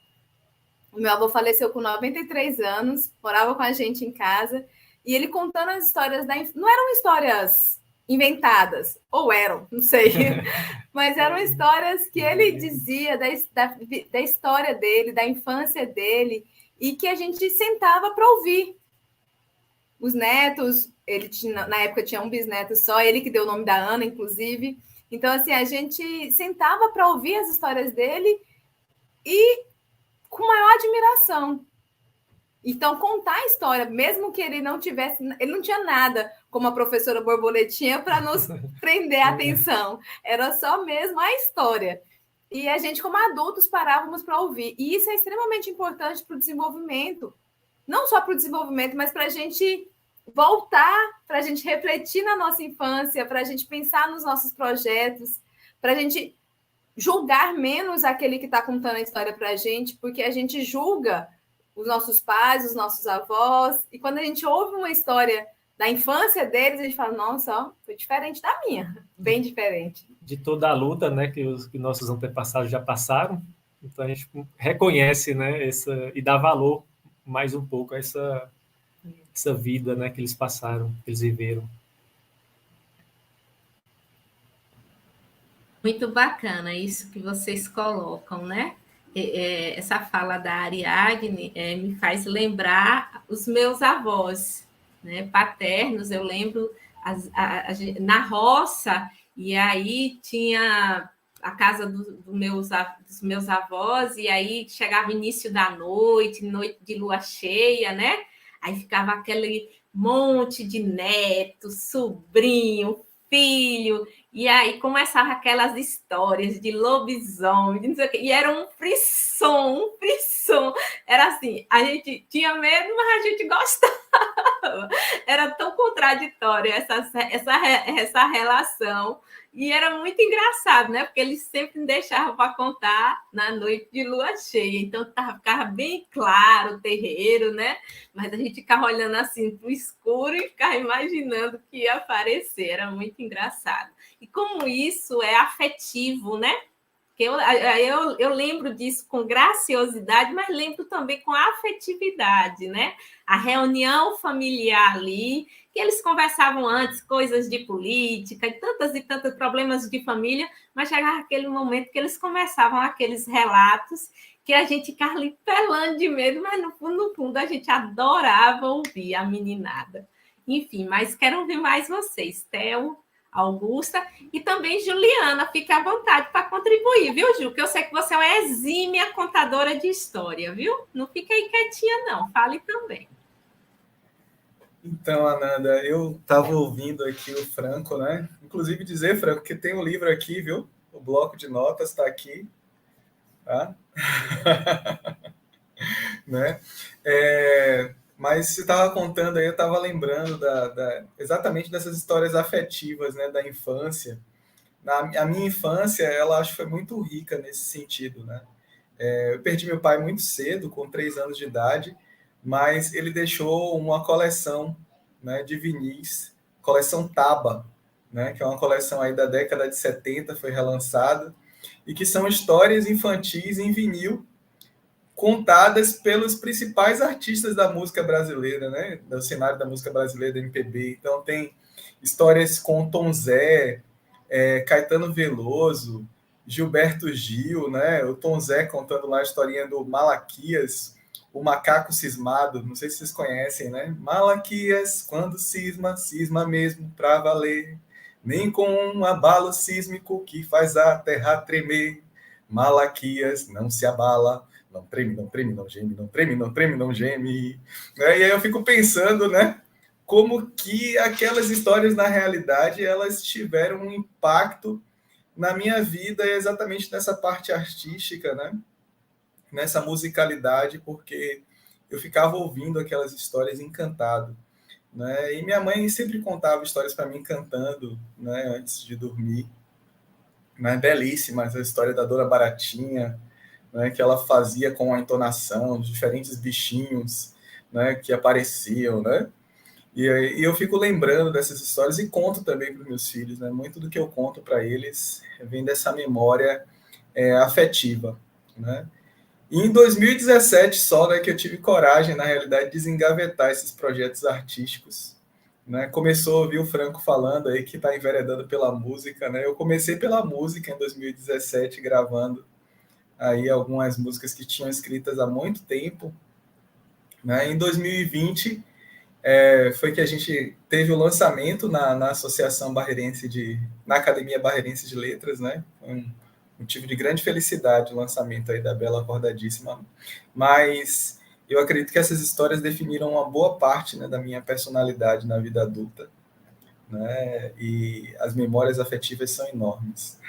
O meu avô faleceu com 93 anos, morava com a gente em casa, e ele contando as histórias não eram histórias inventadas, ou eram, não sei, mas eram histórias que ele dizia da história dele, da infância dele, e que a gente sentava para ouvir. Os netos, na época tinha um bisneto só, ele que deu o nome da Ana, inclusive. Então, assim, a gente sentava para ouvir as histórias dele e com maior admiração. Então, contar a história, mesmo que ele não tinha nada como a professora Borboletinha para nos prender a atenção. Era só mesmo a história. E a gente, como adultos, parávamos para ouvir. E isso é extremamente importante para o desenvolvimento. Não só para o desenvolvimento, mas para a gente voltar para a gente refletir na nossa infância, para a gente pensar nos nossos projetos, para a gente julgar menos aquele que está contando a história para a gente, porque a gente julga os nossos pais, os nossos avós, e quando a gente ouve uma história da infância deles, a gente fala, nossa, ó, foi diferente da minha, bem diferente. De toda a luta, né, que nossos antepassados já passaram, então a gente reconhece, né, e dá valor mais um pouco a essa vida, né, que eles passaram, que eles viveram. Muito bacana isso que vocês colocam, né? Essa fala da Ariadne me faz lembrar os meus avós, né, paternos. Eu lembro na roça, e aí tinha a casa dos meus avós, e aí chegava início da noite de lua cheia, né? Aí ficava aquele monte de neto, sobrinho, filho, e aí começava aquelas histórias de lobisomem, de não sei o quê, e era um frisson. Era assim, a gente tinha medo, mas a gente gostava. Era tão contraditória essa relação. E era muito engraçado, né? Porque eles sempre me deixavam para contar na noite de lua cheia. Então ficava bem claro o terreiro, né? Mas a gente ficava olhando assim para o escuro e ficava imaginando o que ia aparecer. Era muito engraçado. E como isso é afetivo, né? Eu lembro disso com graciosidade, mas lembro também com afetividade, né? A reunião familiar ali, que eles conversavam antes, coisas de política, e tantos problemas de família, mas chegava aquele momento que eles começavam aqueles relatos que a gente ficava ali pelando de medo, mas no fundo a gente adorava ouvir a meninada. Enfim, mas quero ouvir mais vocês, Theo, Augusta e também Juliana, fique à vontade para contribuir, viu, Ju? Que eu sei que você é uma exímia contadora de história, viu? Não fique aí quietinha, não. Fale também. Então, Ananda, eu estava ouvindo aqui o Franco, né? Inclusive dizer, Franco, que tem um livro aqui, viu? O bloco de notas está aqui, tá? Né? Mas você estava contando aí, eu estava lembrando exatamente dessas histórias afetivas, né, da infância. A minha infância, ela acho que foi muito rica nesse sentido, né? Eu perdi meu pai muito cedo, com 3 anos de idade, mas ele deixou uma coleção, né, de vinis, coleção Taba, né, que é uma coleção aí da década de 70, foi relançada, e que são histórias infantis em vinil, contadas pelos principais artistas da música brasileira, né? Do cenário da música brasileira, da MPB. Então tem histórias com Tom Zé, Caetano Veloso, Gilberto Gil, né? O Tom Zé contando lá a historinha do Malaquias, o macaco cismado, não sei se vocês conhecem, né? Malaquias, quando cisma, cisma mesmo pra valer, nem com um abalo sísmico que faz a terra tremer. Malaquias não se abala, não treme, não treme, não geme, não treme, não treme, não geme. E aí eu fico pensando, né? Como que aquelas histórias, na realidade, elas tiveram um impacto na minha vida exatamente nessa parte artística, né? Nessa musicalidade, porque eu ficava ouvindo aquelas histórias encantado, né? E minha mãe sempre contava histórias para mim cantando, né? Antes de dormir, né? Belíssimas, a história da Dora Baratinha, né, que ela fazia com a entonação, diferentes bichinhos, né, que apareciam, né? E eu fico lembrando dessas histórias e conto também para os meus filhos, né? Muito do que eu conto para eles vem dessa memória afetiva, né? E em 2017 só, né, que eu tive coragem, na realidade, de desengavetar esses projetos artísticos, né? Começou a ouvir o Franco falando aí que está enveredando pela música, né? Eu comecei pela música em 2017, gravando aí algumas músicas que tinham escritas há muito tempo, né? Em 2020 foi que a gente teve o lançamento na Associação Barreirense na Academia Barreirense de Letras, né? Um motivo de grande felicidade o lançamento aí da Bela Acordadíssima, mas eu acredito que essas histórias definiram uma boa parte, né, da minha personalidade na vida adulta, né? E as memórias afetivas são enormes.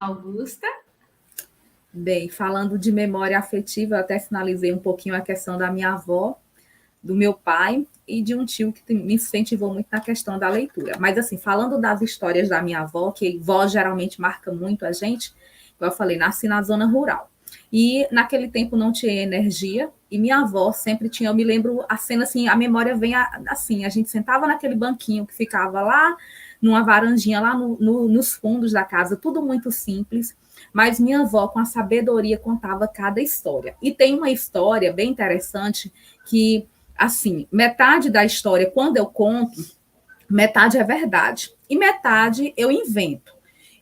Augusta? Bem, falando de memória afetiva, eu até sinalizei um pouquinho a questão da minha avó, do meu pai e de um tio que me incentivou muito na questão da leitura. Mas, assim, falando das histórias da minha avó, que vó geralmente marca muito a gente, como eu falei, nasci na zona rural. E naquele tempo não tinha energia, e minha avó sempre tinha, eu me lembro a cena assim, a memória vem assim, a gente sentava naquele banquinho que ficava lá, numa varandinha lá nos fundos da casa, tudo muito simples, mas minha avó, com a sabedoria, contava cada história. E tem uma história bem interessante que, assim, metade da história, quando eu conto, metade é verdade, e metade eu invento.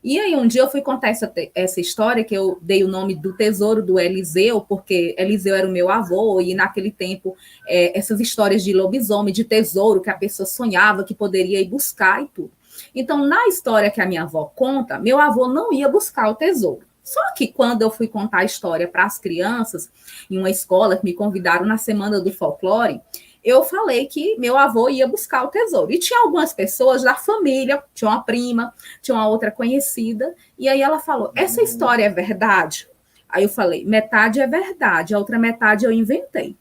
E aí, um dia eu fui contar essa história, que eu dei o nome do tesouro do Eliseu, porque Eliseu era o meu avô, e naquele tempo, essas histórias de lobisomem, de tesouro, que a pessoa sonhava que poderia ir buscar e tudo. Então, na história que a minha avó conta, meu avô não ia buscar o tesouro. Só que quando eu fui contar a história para as crianças, em uma escola que me convidaram na Semana do Folclore, eu falei que meu avô ia buscar o tesouro. E tinha algumas pessoas da família, tinha uma prima, tinha uma outra conhecida, e aí ela falou, essa história é verdade? Aí eu falei, metade é verdade, a outra metade eu inventei.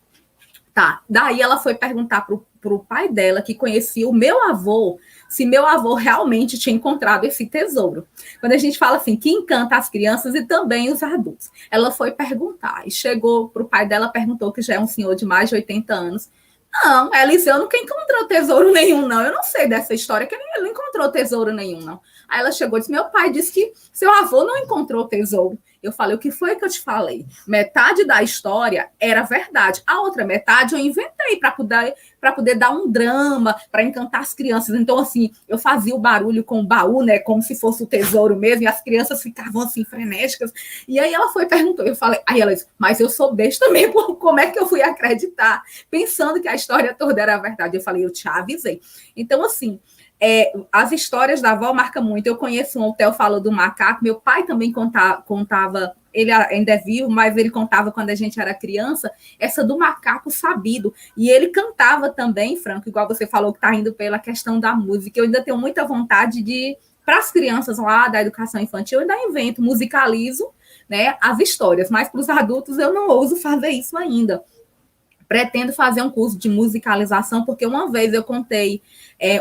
Tá, daí ela foi perguntar para o pai dela, que conhecia o meu avô, se meu avô realmente tinha encontrado esse tesouro. Quando a gente fala assim, que encanta as crianças e também os adultos. Ela foi perguntar, e chegou para o pai dela, perguntou, que já é um senhor de mais de 80 anos, não, Eliseu nunca encontrou tesouro nenhum, não. Eu não sei dessa história, que ele não encontrou tesouro nenhum, não. Aí ela chegou e disse, meu pai disse que seu avô não encontrou tesouro. Eu falei, o que foi que eu te falei? Metade da história era verdade. A outra metade eu inventei para poder dar um drama, para encantar as crianças. Então, assim, eu fazia o barulho com o baú, né? Como se fosse o tesouro mesmo, e as crianças ficavam assim, frenéticas. E aí ela foi e perguntou, eu falei, aí ela disse, mas eu sou besta mesmo, como é que eu fui acreditar? Pensando que a história toda era verdade. Eu falei, eu te avisei. Então, assim, as histórias da avó marcam muito. Eu conheço um hotel, fala do macaco. Meu pai também contava, ele ainda é vivo, mas ele contava quando a gente era criança, essa do macaco sabido. E ele cantava também, Franco, igual você falou que está indo pela questão da música. Eu ainda tenho muita vontade de, para as crianças lá da educação infantil, eu ainda invento, musicalizo, né, as histórias, mas para os adultos eu não ouso fazer isso ainda. Pretendo fazer um curso de musicalização, porque uma vez eu contei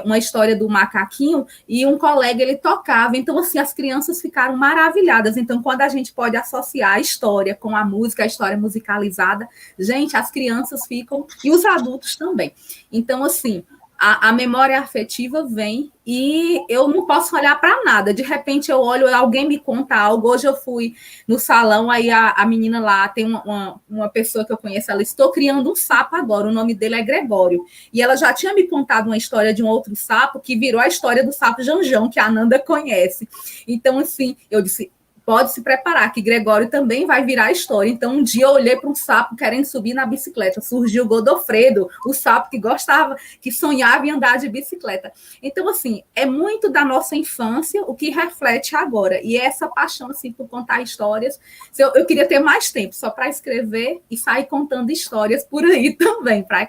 uma história do macaquinho e um colega, ele tocava. Então, assim, as crianças ficaram maravilhadas. Então, quando a gente pode associar a história com a música, a história musicalizada, gente, as crianças ficam, e os adultos também. Então, assim, a memória afetiva vem e eu não posso olhar para nada. De repente eu olho, alguém me conta algo. Hoje eu fui no salão, aí a menina lá, tem uma pessoa que eu conheço, ela, estou criando um sapo agora, o nome dele é Gregório. E ela já tinha me contado uma história de um outro sapo, que virou a história do sapo Janjão, que a Ananda conhece. Então, assim, eu disse, pode se preparar, que Gregório também vai virar a história. Então, um dia eu olhei para um sapo querendo subir na bicicleta. Surgiu Godofredo, o sapo que gostava, que sonhava em andar de bicicleta. Então, assim, é muito da nossa infância o que reflete agora. E essa paixão, assim, por contar histórias. Eu queria ter mais tempo só para escrever e sair contando histórias por aí também, para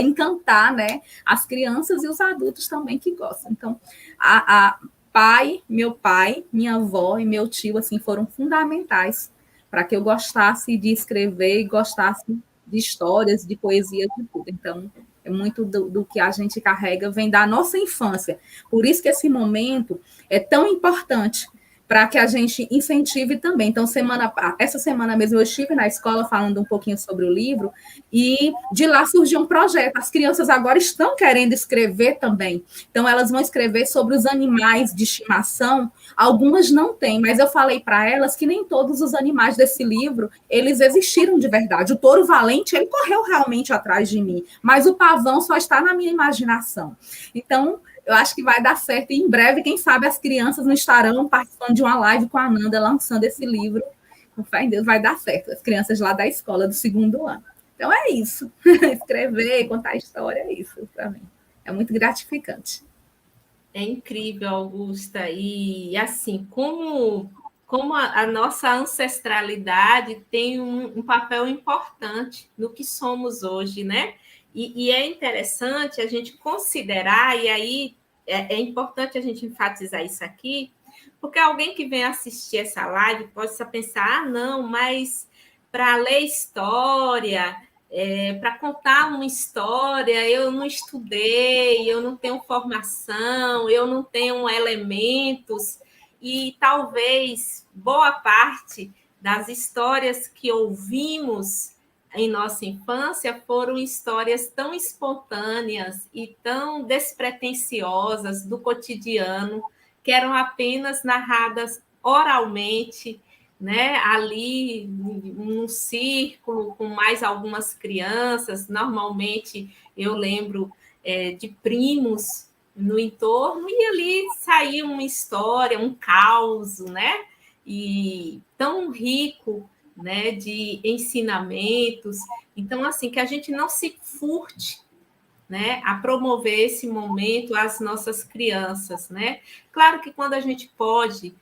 encantar, né, as crianças e os adultos também que gostam. Então, meu pai, minha avó e meu tio, assim, foram fundamentais para que eu gostasse de escrever e gostasse de histórias, de poesia, de tudo. Então, é muito do que a gente carrega, vem da nossa infância. Por isso que esse momento é tão importante, para que a gente incentive também. Então, essa semana mesmo eu estive na escola falando um pouquinho sobre o livro, e de lá surgiu um projeto. As crianças agora estão querendo escrever também. Então, elas vão escrever sobre os animais de estimação. Algumas não têm, mas eu falei para elas que nem todos os animais desse livro, eles existiram de verdade. O touro valente, ele correu realmente atrás de mim, mas o pavão só está na minha imaginação. Então, eu acho que vai dar certo. E em breve, quem sabe, as crianças não estarão participando de uma live com a Ananda, lançando esse livro. Com fé em Deus, vai dar certo. As crianças lá da escola do 2º ano. Então, é isso. Escrever, contar história, é isso para mim. É muito gratificante. É incrível, Augusta. E, assim, como a nossa ancestralidade tem um papel importante no que somos hoje, né? E é interessante a gente considerar, e aí é importante a gente enfatizar isso aqui, Porque alguém que vem assistir essa live pode só pensar, não, mas para ler história, para contar uma história, eu não estudei, eu não tenho formação, eu não tenho elementos, e talvez boa parte das histórias que ouvimos em nossa infância foram histórias tão espontâneas e tão despretensiosas do cotidiano, que eram apenas narradas oralmente, né, ali num círculo com mais algumas crianças. Normalmente eu lembro de primos no entorno, e ali saía uma história, um caos, né? E tão rico, né, de ensinamentos. Então, assim, que a gente não se furte, né, a promover esse momento às nossas crianças, né? Claro que quando a gente pode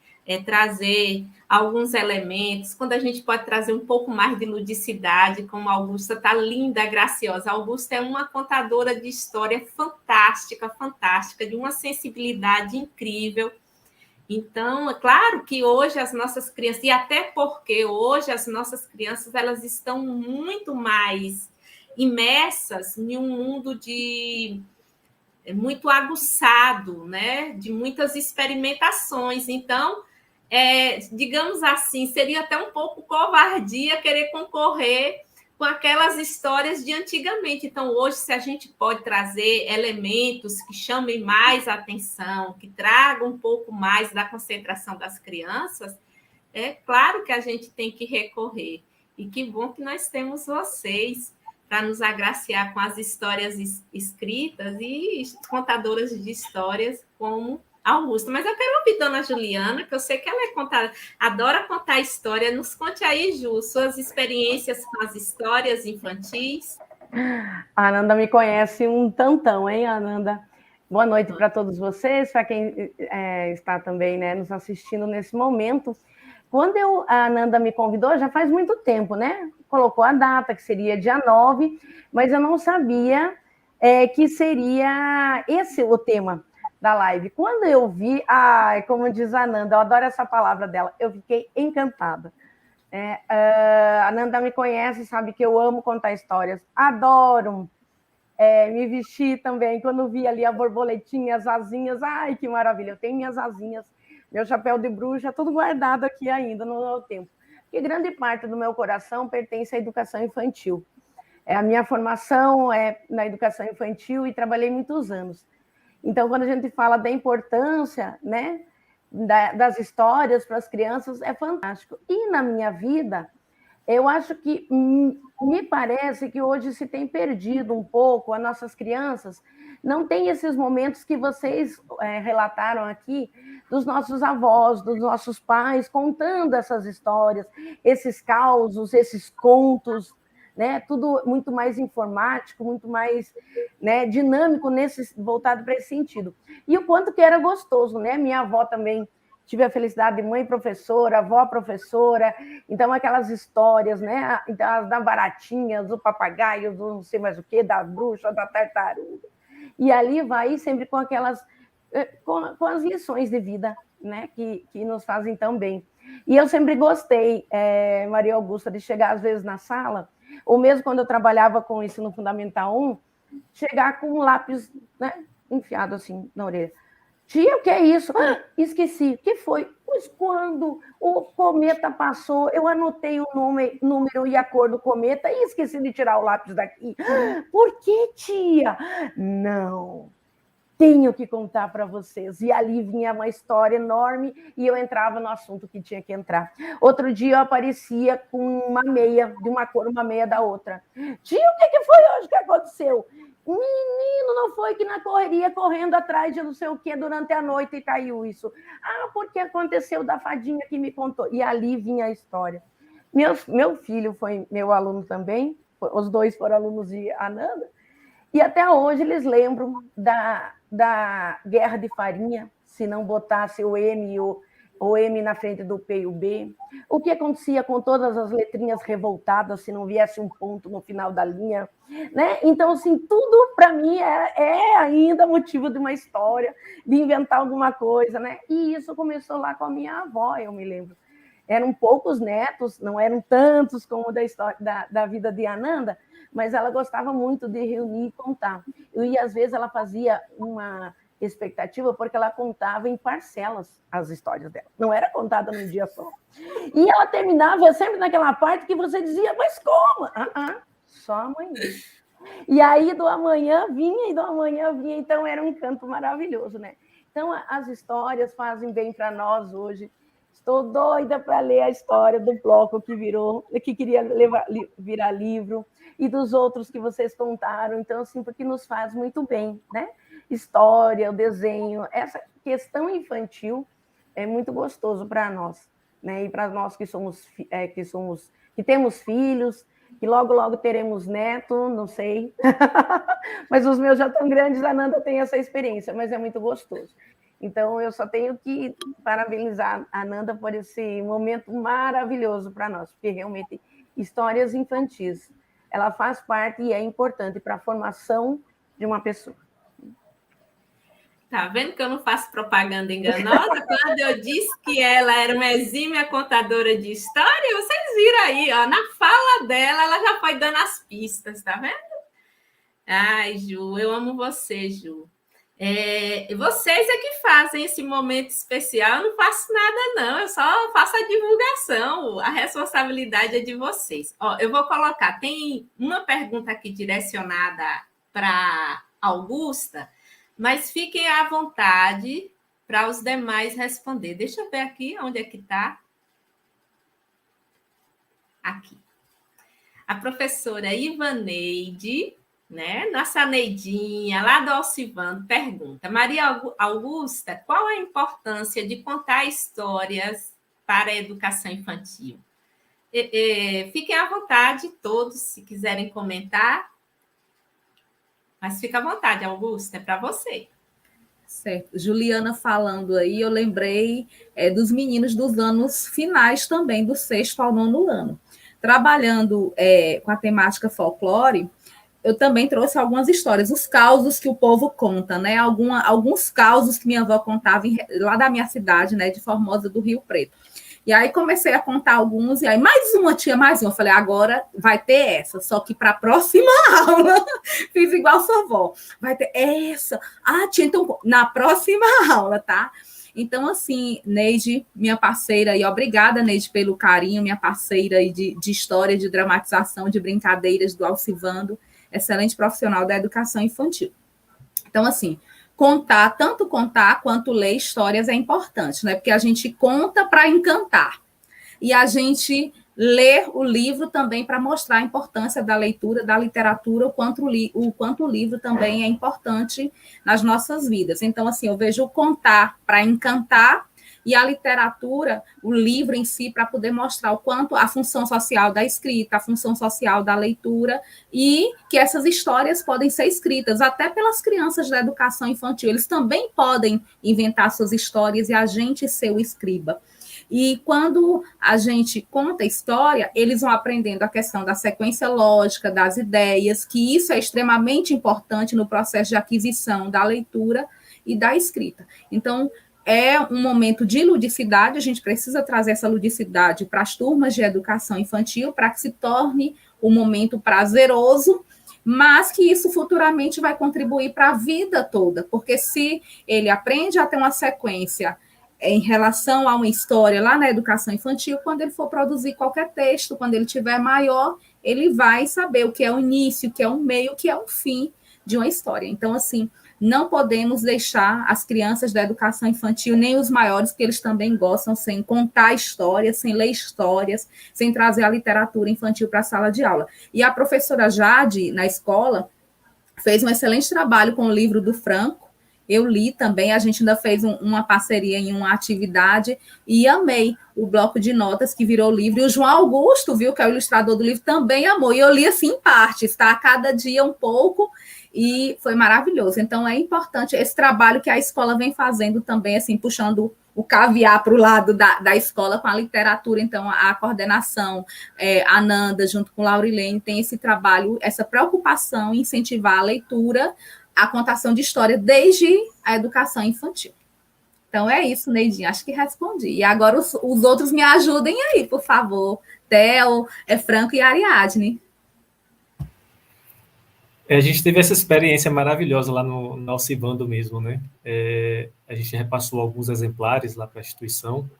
trazer alguns elementos, quando a gente pode trazer um pouco mais de ludicidade, como a Augusta está linda, graciosa. A Augusta é uma contadora de história fantástica, fantástica, de uma sensibilidade incrível. Então, é claro que hoje as nossas crianças, e até porque hoje as nossas crianças, elas estão muito mais imersas em um mundo muito aguçado, né? De muitas experimentações. Então, digamos assim, seria até um pouco covardia querer concorrer com aquelas histórias de antigamente. Então, hoje, se a gente pode trazer elementos que chamem mais a atenção, que tragam um pouco mais da concentração das crianças, é claro que a gente tem que recorrer. E que bom que nós temos vocês para nos agraciar com as histórias escritas e contadoras de histórias como Augusta. Mas eu quero ouvir Dona Juliana, que eu sei que ela adora contar história. Nos conte aí, Ju, suas experiências com as histórias infantis. A Ananda me conhece um tantão, hein, Ananda? Boa noite para todos vocês, para quem está também, né, nos assistindo nesse momento. Quando a Ananda me convidou, já faz muito tempo, né? Colocou a data, que seria dia 9, mas eu não sabia que seria esse o tema da live. Quando eu vi, como diz a Ananda, eu adoro essa palavra dela, eu fiquei encantada. A Ananda me conhece, sabe que eu amo contar histórias, adoro me vestir também. Quando vi ali a borboletinha, as asinhas, ai, que maravilha, eu tenho minhas asinhas, meu chapéu de bruxa, tudo guardado aqui ainda no meu tempo. Porque grande parte do meu coração pertence à educação infantil. A minha formação é na educação infantil e trabalhei muitos anos. Então, quando a gente fala da importância, né, das histórias para as crianças, é fantástico. E na minha vida, eu acho que me parece que hoje se tem perdido um pouco, as nossas crianças não têm esses momentos que vocês relataram aqui, dos nossos avós, dos nossos pais, contando essas histórias, esses causos, esses contos, né? Tudo muito mais informático, muito mais, né, dinâmico, voltado para esse sentido. E o quanto que era gostoso, né? Minha avó também, tive a felicidade de mãe professora, avó professora, então aquelas histórias, né? Da baratinha, do papagaio, do não sei mais o quê, da bruxa, da tartaruga. E ali vai sempre com aquelas, com as lições de vida, né? Que nos fazem tão bem. E eu sempre gostei, Maria Augusta, de chegar às vezes na sala, ou mesmo quando eu trabalhava com o ensino fundamental 1, chegar com um lápis, né, enfiado assim na orelha. Tia, o que é isso? Esqueci. O que foi? Pois quando o cometa passou, eu anotei o número e a cor do cometa e esqueci de tirar o lápis daqui. Por que, tia? Não, tenho que contar para vocês. E ali vinha uma história enorme e eu entrava no assunto que tinha que entrar. Outro dia eu aparecia com uma meia de uma cor, uma meia da outra. Tia, o que foi hoje que aconteceu? Menino, não foi que na correria, correndo atrás de não sei o que durante a noite e caiu isso. Porque aconteceu da fadinha que me contou. E ali vinha a história. Meu filho foi meu aluno também, os dois foram alunos de Ananda, e até hoje eles lembram da guerra de farinha, se não botasse o M o M na frente do P e o B, o que acontecia com todas as letrinhas revoltadas se não viesse um ponto no final da linha, né? Então, assim, tudo para mim é ainda motivo de uma história, de inventar alguma coisa, né? E isso começou lá com a minha avó, eu me lembro. Eram poucos netos, não eram tantos como da história da vida de Ananda, mas ela gostava muito de reunir e contar. E às vezes ela fazia uma expectativa porque ela contava em parcelas as histórias dela. Não era contada num dia só. E ela terminava sempre naquela parte que você dizia, mas como? Só amanhã. E aí do amanhã vinha, e do amanhã vinha. Então era um canto maravilhoso, né? Então as histórias fazem bem para nós hoje. Estou doida para ler a história do bloco que queria virar livro, e dos outros que vocês contaram. Então, assim, porque nos faz muito bem, né? História, o desenho, essa questão infantil é muito gostoso para nós, né? E para nós que temos filhos, que logo teremos neto, não sei, mas os meus já estão grandes, a Nanda tem essa experiência, mas é muito gostoso. Então, eu só tenho que parabenizar a Nanda por esse momento maravilhoso para nós, porque realmente histórias infantis, ela faz parte e é importante para a formação de uma pessoa. Tá vendo que eu não faço propaganda enganosa? Quando eu disse que ela era uma exímia contadora de história, vocês viram aí, ó, na fala dela, ela já foi dando as pistas, tá vendo? Ai, Ju, eu amo você, Ju. Vocês é que fazem esse momento especial, eu não faço nada, não, eu só faço a divulgação, a responsabilidade é de vocês. Ó, eu vou colocar, tem uma pergunta aqui direcionada para Augusta, mas fiquem à vontade para os demais responder. Deixa eu ver aqui, onde é que está? Aqui. A professora Ivaneide, né? Nossa Neidinha, lá do Alcivando, pergunta: Maria Augusta, qual a importância de contar histórias para a educação infantil? Fiquem à vontade, todos, se quiserem comentar. Mas fica à vontade, Augusta, é para você. Certo. Juliana falando aí, eu lembrei dos meninos dos anos finais também, do 6º ao 9º ano. Trabalhando com a temática folclore, eu também trouxe algumas histórias, os causos que o povo conta, né? Alguns causos que minha avó contava lá da minha cidade, né? De Formosa do Rio Preto. E aí comecei a contar alguns, e aí mais uma. Eu falei, agora vai ter essa, só que para a próxima aula, fiz igual sua avó, vai ter essa. Tia, então, na próxima aula, tá? Então, assim, Neide, minha parceira, e obrigada, Neide, pelo carinho, minha parceira aí de história, de dramatização, de brincadeiras do Alcivando, excelente profissional da educação infantil. Então, assim, tanto contar quanto ler histórias é importante, né? Porque a gente conta para encantar. E a gente lê o livro também para mostrar a importância da leitura, da literatura, o quanto o livro também é importante nas nossas vidas. Então, assim, eu vejo contar para encantar, e a literatura, o livro em si, para poder mostrar o quanto a função social da escrita, a função social da leitura, e que essas histórias podem ser escritas até pelas crianças da educação infantil. Eles também podem inventar suas histórias e a gente ser o escriba. E quando a gente conta a história, eles vão aprendendo a questão da sequência lógica, das ideias, que isso é extremamente importante no processo de aquisição da leitura e da escrita. Então, é um momento de ludicidade, a gente precisa trazer essa ludicidade para as turmas de educação infantil, para que se torne um momento prazeroso, mas que isso futuramente vai contribuir para a vida toda, porque se ele aprende a ter uma sequência em relação a uma história lá na educação infantil, quando ele for produzir qualquer texto, quando ele tiver maior, ele vai saber o que é o início, o que é o meio, o que é o fim de uma história. Então, assim, não podemos deixar as crianças da educação infantil, nem os maiores, que eles também gostam, sem contar histórias, sem ler histórias, sem trazer a literatura infantil para a sala de aula. E a professora Jade, na escola, fez um excelente trabalho com o livro do Franco. Eu li também, a gente ainda fez uma parceria em uma atividade e amei o bloco de notas que virou livro. E o João Augusto, viu, que é o ilustrador do livro, também amou. E eu li assim em partes, tá? A cada dia um pouco, e foi maravilhoso. Então, é importante esse trabalho que a escola vem fazendo também, assim, puxando o caviar para o lado da escola com a literatura. Então, a coordenação, a Nanda, junto com Laurilene, tem esse trabalho, essa preocupação em incentivar a leitura, a contação de história desde a educação infantil. Então, é isso, Neidinha, acho que respondi. E agora os outros me ajudem aí, por favor. Theo, Franco e Ariadne. A gente teve essa experiência maravilhosa lá no Alcivando mesmo, né? A gente repassou alguns exemplares lá para a instituição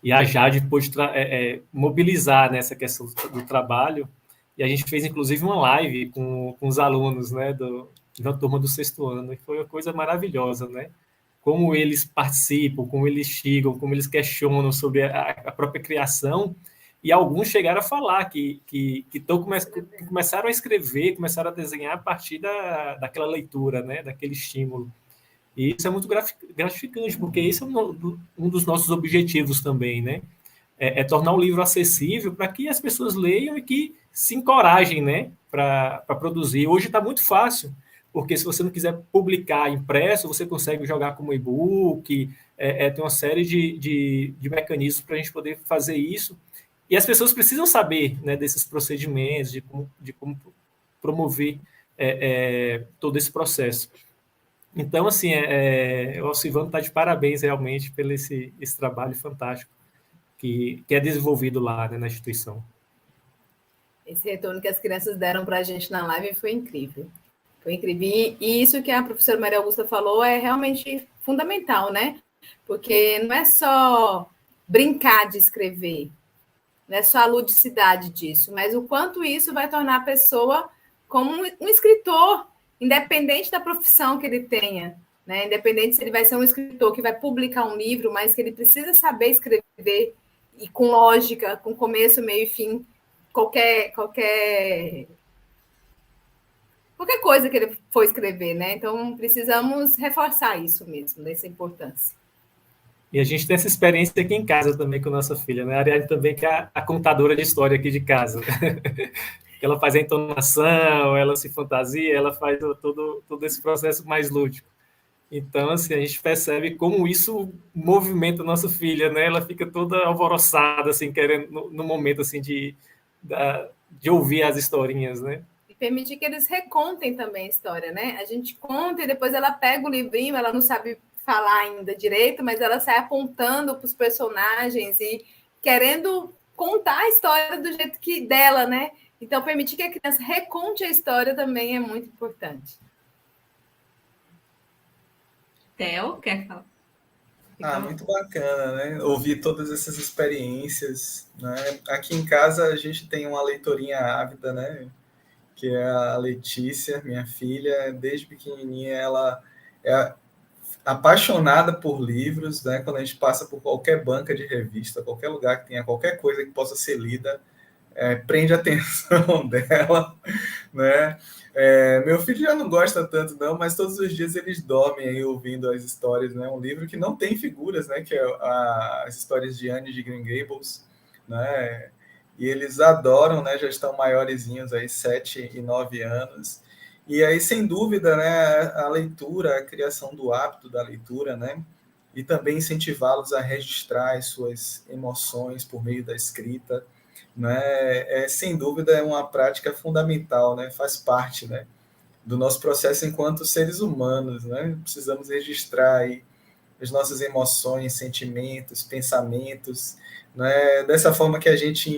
e a Jade pôde mobilizar nessa questão do trabalho, e a gente fez, inclusive, uma live com os alunos, né, da turma do 6º ano, e foi uma coisa maravilhosa, né? Como eles participam, como eles chegam, como eles questionam sobre a própria criação, e alguns chegaram a falar que começaram a escrever, começaram a desenhar a partir daquela leitura, né, daquele estímulo. E isso é muito gratificante, porque isso é um dos nossos objetivos também, né? É tornar o livro acessível para que as pessoas leiam e que se encorajem, né, para produzir. Hoje está muito fácil, porque se você não quiser publicar impresso, você consegue jogar como e-book, tem uma série de mecanismos para a gente poder fazer isso. E as pessoas precisam saber, né, desses procedimentos, de como promover todo esse processo. Então, assim, o Alcivando está de parabéns realmente pelo esse trabalho fantástico que é desenvolvido lá, né, na instituição. Esse retorno que as crianças deram para a gente na live foi incrível. Foi incrível. E isso que a professora Maria Augusta falou é realmente fundamental, né? Porque não é só brincar de escrever, não é só a ludicidade disso, mas o quanto isso vai tornar a pessoa como um escritor, independente da profissão que ele tenha, né? Independente se ele vai ser um escritor que vai publicar um livro, mas que ele precisa saber escrever e com lógica, com começo, meio e fim, qualquer coisa que ele for escrever, né? Então, precisamos reforçar isso mesmo, dessa importância. E a gente tem essa experiência aqui em casa também com a nossa filha, né? A Ariadne também, que é a contadora de história aqui de casa. Ela faz a entonação, ela se fantasia, ela faz todo esse processo mais lúdico. Então, assim, a gente percebe como isso movimenta a nossa filha, né? Ela fica toda alvoroçada, assim, querendo, no momento, assim, de ouvir as historinhas, né? E permitir que eles recontem também a história, né? A gente conta e depois ela pega o livrinho, ela não sabe falar ainda direito, mas ela sai apontando para os personagens e querendo contar a história do jeito que dela, né? Então, permitir que a criança reconte a história também é muito importante. Theo, quer falar? Muito bacana, né? Ouvir todas essas experiências, né? Aqui em casa a gente tem uma leitorinha ávida, né? Que é a Letícia, minha filha. Desde pequenininha ela é apaixonada por livros, né? Quando a gente passa por qualquer banca de revista, qualquer lugar que tenha qualquer coisa que possa ser lida, prende a atenção dela, né? Meu filho já não gosta tanto, não, mas todos os dias eles dormem aí ouvindo as histórias, né? Um livro que não tem figuras, né? Que é as histórias de Anne de Green Gables, né? E eles adoram, né? Já estão maiorzinhos aí, 7 e 9 anos. E aí, sem dúvida, né? A leitura, a criação do hábito da leitura, né? E também incentivá-los a registrar as suas emoções por meio da escrita, né? Sem dúvida é uma prática fundamental, né? Faz parte, né, do nosso processo enquanto seres humanos, né? Precisamos registrar aí as nossas emoções, sentimentos, pensamentos, né? Dessa forma que a gente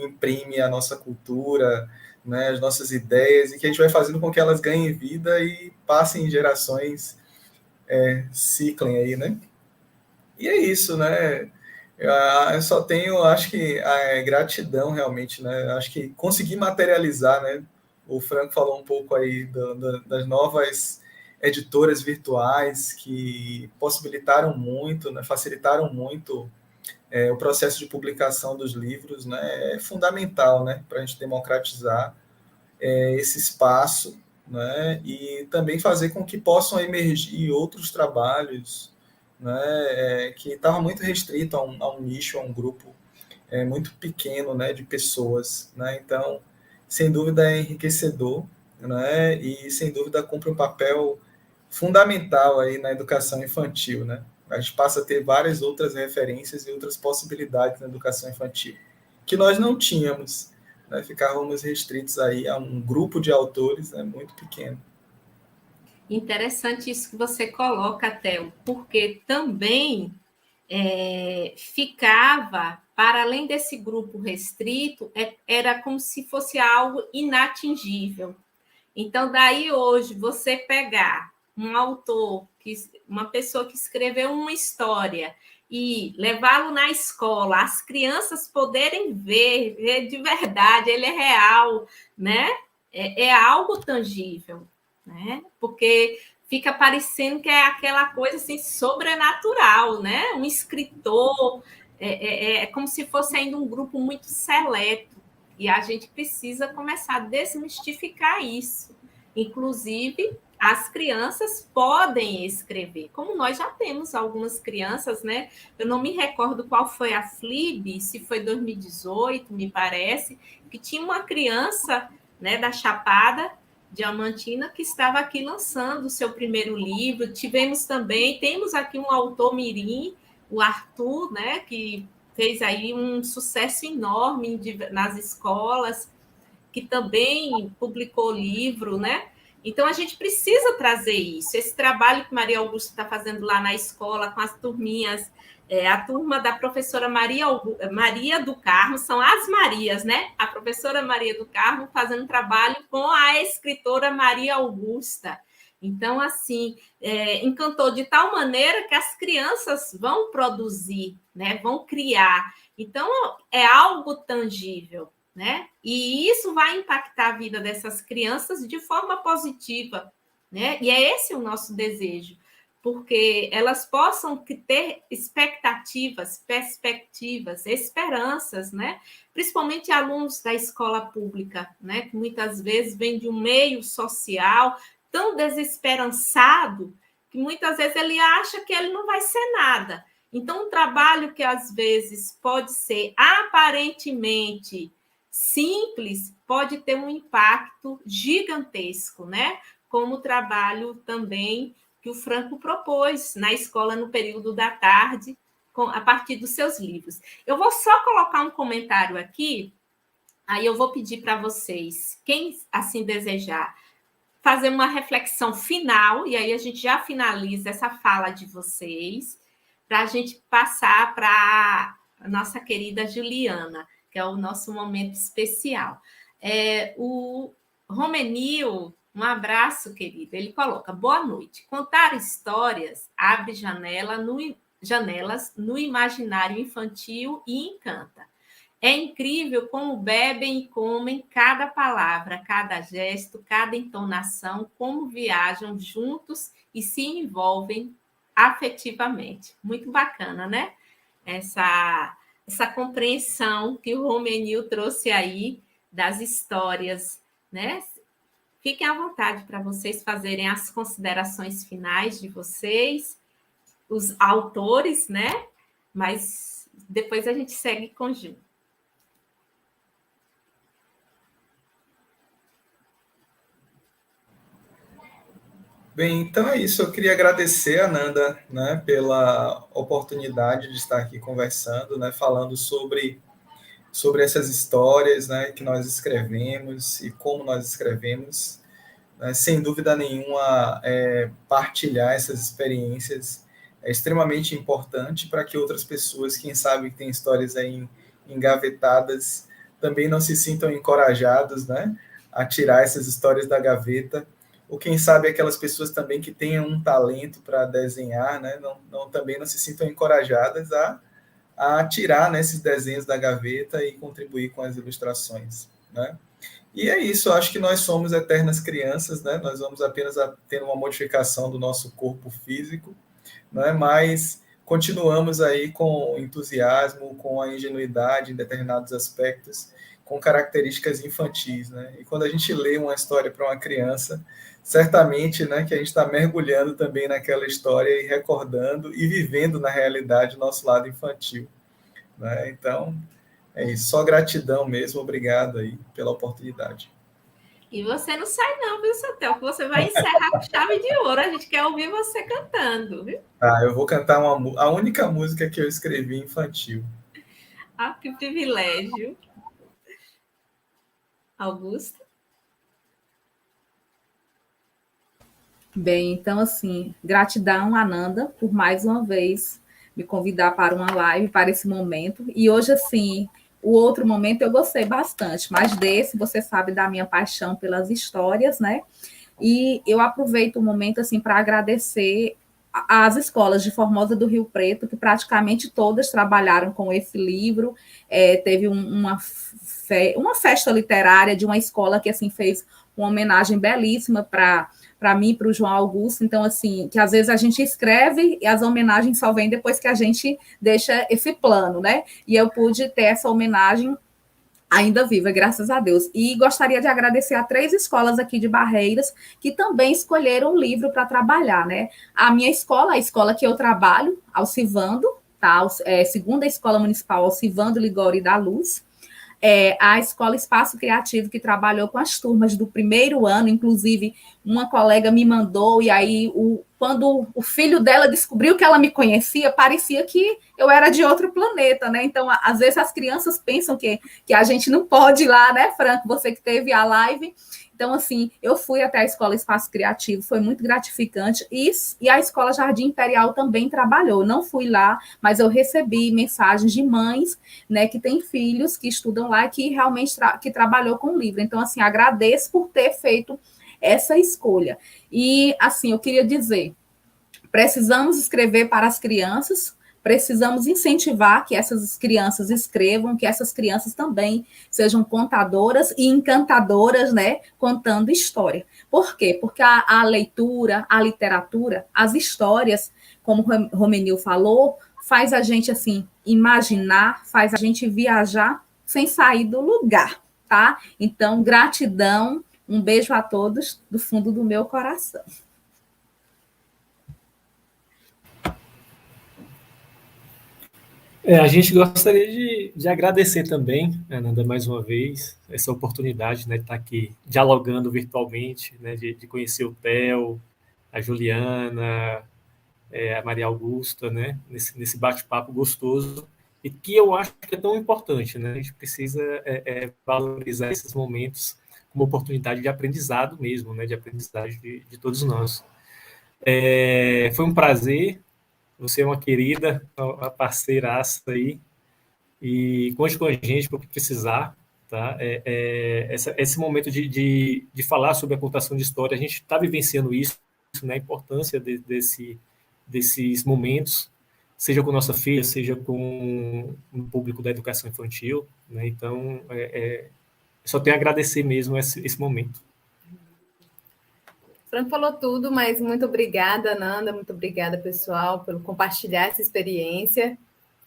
imprime a nossa cultura, né? As nossas ideias, e que a gente vai fazendo com que elas ganhem vida e passem em gerações, ciclem aí, né? E é isso, né? Eu só tenho, acho que, gratidão realmente, né? Acho que consegui materializar, né? O Franco falou um pouco aí das novas editoras virtuais que possibilitaram muito, né? Facilitaram muito o processo de publicação dos livros, né? É fundamental, né? Para a gente democratizar esse espaço, né? E também fazer com que possam emergir outros trabalhos, né, que estava muito restrito a um nicho, a um grupo muito pequeno, né, de pessoas, né? Então, sem dúvida é enriquecedor, né? E sem dúvida cumpre um papel fundamental aí na educação infantil, né? A gente passa a ter várias outras referências e outras possibilidades na educação infantil, que nós não tínhamos, né? Ficávamos restritos aí a um grupo de autores, né, muito pequeno. Interessante isso que você coloca, Theo, porque também ficava, para além desse grupo restrito, era como se fosse algo inatingível. Então, daí hoje, você pegar um autor, uma pessoa que escreveu uma história e levá-lo na escola, as crianças poderem ver de verdade, ele é real, né? É algo tangível, né? Porque fica parecendo que é aquela coisa assim, sobrenatural, né? Um escritor, é como se fosse ainda um grupo muito seleto, e a gente precisa começar a desmistificar isso. Inclusive, as crianças podem escrever, como nós já temos algumas crianças, né? Eu não me recordo qual foi a FLIB, se foi 2018, me parece, que tinha uma criança, né, da Chapada Diamantina que estava aqui lançando o seu primeiro livro. Temos aqui um autor mirim, o Arthur, né, que fez aí um sucesso enorme nas escolas, que também publicou livro, né? Então, a gente precisa trazer isso. Esse trabalho que Maria Augusta está fazendo lá na escola, com as turminhas, a turma da professora Maria do Carmo, são as Marias, né? A professora Maria do Carmo fazendo trabalho com a escritora Maria Augusta. Então, assim, encantou de tal maneira que as crianças vão produzir, né? Vão criar. Então, é algo tangível, né? E isso vai impactar a vida dessas crianças de forma positiva, né? E é esse o nosso desejo, porque elas possam ter expectativas, perspectivas, esperanças, né? Principalmente alunos da escola pública, né? Que muitas vezes vêm de um meio social tão desesperançado que muitas vezes ele acha que ele não vai ser nada. Então, um trabalho que às vezes pode ser aparentemente simples pode ter um impacto gigantesco, né? Como o trabalho também que o Franco propôs na escola no período da tarde, a partir dos seus livros. Eu vou só colocar um comentário aqui, aí eu vou pedir para vocês, quem assim desejar, fazer uma reflexão final, e aí a gente já finaliza essa fala de vocês, para a gente passar para a nossa querida Juliana, que é o nosso momento especial. O Romenil, um abraço, querido, ele coloca: boa noite. Contar histórias abre janelas no imaginário infantil e encanta. É incrível como bebem e comem cada palavra, cada gesto, cada entonação, como viajam juntos e se envolvem afetivamente. Muito bacana, né? Essa compreensão que o Romenil trouxe aí das histórias, né? Fiquem à vontade para vocês fazerem as considerações finais de vocês, os autores, né? Mas depois a gente segue com o Ju. Bem, então é isso. Eu queria agradecer a Nanda, né, pela oportunidade de estar aqui conversando, né, falando sobre essas histórias, né, que nós escrevemos e como nós escrevemos. Né, sem dúvida nenhuma, partilhar essas experiências é extremamente importante para que outras pessoas, quem sabe que têm histórias aí engavetadas, também não se sintam encorajados, né, a tirar essas histórias da gaveta. Ou quem sabe aquelas pessoas também que tenham um talento para desenhar, né, também não se sintam encorajadas a tirar, né, esses desenhos da gaveta e contribuir com as ilustrações, né? E é isso, eu acho que nós somos eternas crianças, né? Nós vamos apenas ter uma modificação do nosso corpo físico, né? Mas continuamos aí com entusiasmo, com a ingenuidade em determinados aspectos, com características infantis, né? E quando a gente lê uma história para uma criança, certamente, né, que a gente está mergulhando também naquela história e recordando e vivendo na realidade o nosso lado infantil, né? Então, é isso. Só gratidão mesmo. Obrigado aí pela oportunidade. E você não sai não, viu, Sotel? Que você vai encerrar com chave de ouro. A gente quer ouvir você cantando, viu? Tá, eu vou cantar a única música que eu escrevi infantil. Ah, que privilégio. Augusto? Bem, então, assim, gratidão, Ananda, por mais uma vez me convidar para uma live, para esse momento. E hoje, assim, o outro momento eu gostei bastante, mas desse, você sabe da minha paixão pelas histórias, né? E eu aproveito o momento, assim, para agradecer às escolas de Formosa do Rio Preto, que praticamente todas trabalharam com esse livro. Teve uma festa literária de uma escola que, assim, fez uma homenagem belíssima para mim, para o João Augusto. Então, assim, que às vezes a gente escreve e as homenagens só vêm depois que a gente deixa esse plano, né? E eu pude ter essa homenagem ainda viva, graças a Deus. E gostaria de agradecer a 3 escolas aqui de Barreiras que também escolheram o livro para trabalhar, né? A minha escola, a escola que eu trabalho, Alcivando, tá? Segunda Escola Municipal Alcivando Ligori da Luz. A Escola Espaço Criativo, que trabalhou com as turmas do primeiro ano, inclusive uma colega me mandou, e aí quando o filho dela descobriu que ela me conhecia, parecia que eu era de outro planeta, né? Então, às vezes as crianças pensam que a gente não pode ir lá, né, Franco? Você que teve a live. Então, assim, eu fui até a Escola Espaço Criativo, foi muito gratificante, e a Escola Jardim Imperial também trabalhou. Não fui lá, mas eu recebi mensagens de mães, né, que têm filhos que estudam lá, que realmente que trabalhou com o livro. Então, assim, agradeço por ter feito essa escolha. E, assim, eu queria dizer, precisamos escrever para as crianças, precisamos incentivar que essas crianças escrevam, que essas crianças também sejam contadoras e encantadoras, né, contando história. Por quê? Porque a leitura, a literatura, as histórias, como o Romenil falou, faz a gente, assim, imaginar, faz a gente viajar sem sair do lugar, tá? Então, gratidão, um beijo a todos do fundo do meu coração. A gente gostaria de agradecer também, Ananda, mais uma vez, essa oportunidade, né, de estar aqui dialogando virtualmente, né, de conhecer o Theo, a Juliana, a Maria Augusta, né, nesse bate-papo gostoso, e que eu acho que é tão importante, né? A gente precisa valorizar esses momentos como oportunidade de aprendizado mesmo, né, de aprendizagem de todos nós. Foi um prazer. Você é uma querida, uma parceiraça aí, e conte com a gente para o que precisar, tá? Esse momento de falar sobre a contação de história, a gente está vivenciando isso, né? A importância desses momentos, seja com nossa filha, seja com o público da educação infantil, né? Então, só tenho a agradecer mesmo esse momento. Franco falou tudo, mas muito obrigada, Nanda, muito obrigada, pessoal, pelo compartilhar essa experiência.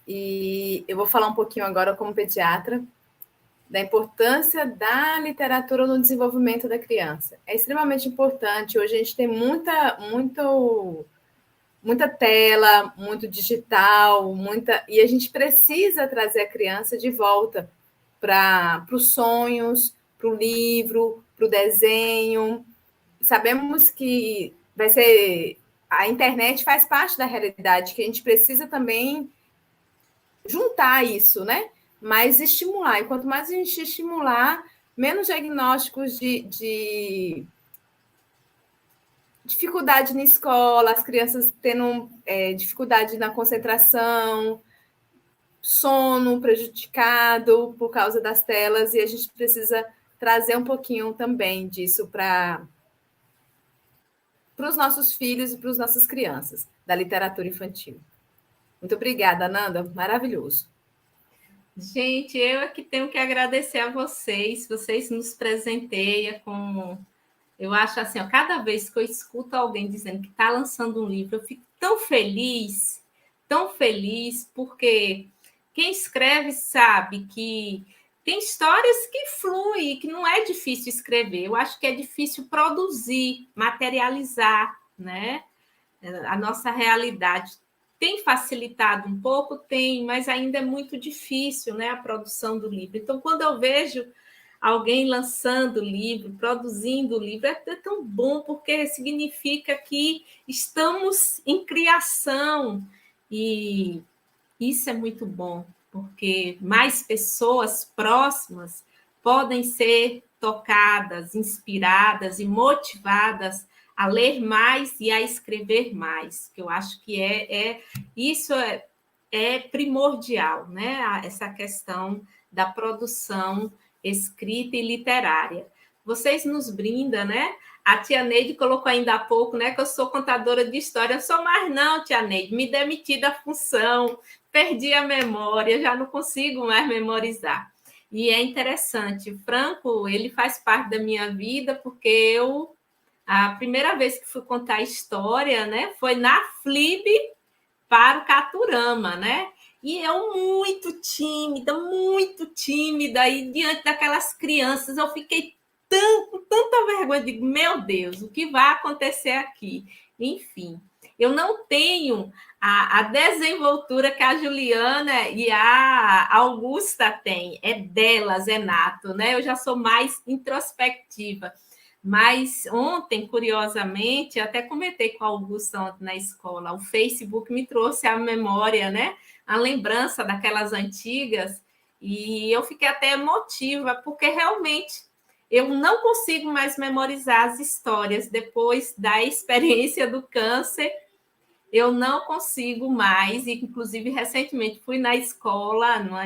E eu vou falar um pouquinho agora como pediatra da importância da literatura no desenvolvimento da criança. É extremamente importante. Hoje a gente tem muita tela, muito digital, e a gente precisa trazer a criança de volta para os sonhos, para o livro, para o desenho. Sabemos que a internet faz parte da realidade, que a gente precisa também juntar isso, né? Mas estimular. E quanto mais a gente estimular, menos diagnósticos de dificuldade na escola, as crianças tendo dificuldade na concentração, sono prejudicado por causa das telas, e a gente precisa trazer um pouquinho também disso para os nossos filhos e para as nossas crianças, da literatura infantil. Muito obrigada, Nanda. Maravilhoso. Gente, eu é que tenho que agradecer a vocês. Vocês nos presenteiam com... Eu acho assim, ó, cada vez que eu escuto alguém dizendo que está lançando um livro, eu fico tão feliz, porque quem escreve sabe que tem histórias que fluem, que não é difícil escrever. Eu acho que é difícil produzir, materializar, né? A nossa realidade. Tem facilitado um pouco? Tem, mas ainda é muito difícil, né, a produção do livro. Então, quando eu vejo alguém lançando livro, produzindo livro, é tão bom, porque significa que estamos em criação, e isso é muito bom, porque mais pessoas próximas podem ser tocadas, inspiradas e motivadas a ler mais e a escrever mais, que eu acho que isso é primordial, né? Essa questão da produção escrita e literária. Vocês nos brindam, né? A tia Neide colocou ainda há pouco, né, que eu sou contadora de história. Eu sou mais não, tia Neide, me demiti da função, perdi a memória, já não consigo mais memorizar. E é interessante, o Franco, ele faz parte da minha vida, porque a primeira vez que fui contar história, né, foi na FLIB para o Caturama, né? E eu muito tímida, e diante daquelas crianças eu fiquei com tanta vergonha, digo, meu Deus, o que vai acontecer aqui? Enfim, eu não tenho a desenvoltura que a Juliana e a Augusta têm, é delas, é nato, né? Eu já sou mais introspectiva. Mas ontem, curiosamente, até comentei com a Augusta ontem na escola, o Facebook me trouxe à memória, né? A lembrança daquelas antigas, e eu fiquei até emotiva, porque realmente eu não consigo mais memorizar as histórias depois da experiência do câncer. Eu não consigo mais, e inclusive recentemente fui numa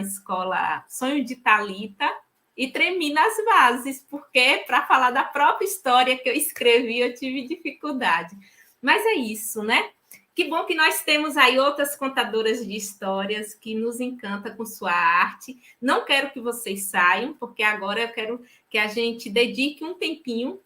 escola Sonho de Thalita, e tremi nas bases, porque para falar da própria história que eu escrevi, eu tive dificuldade. Mas é isso, né? Que bom que nós temos aí outras contadoras de histórias que nos encantam com sua arte. Não quero que vocês saiam, porque agora eu quero que a gente dedique um tempinho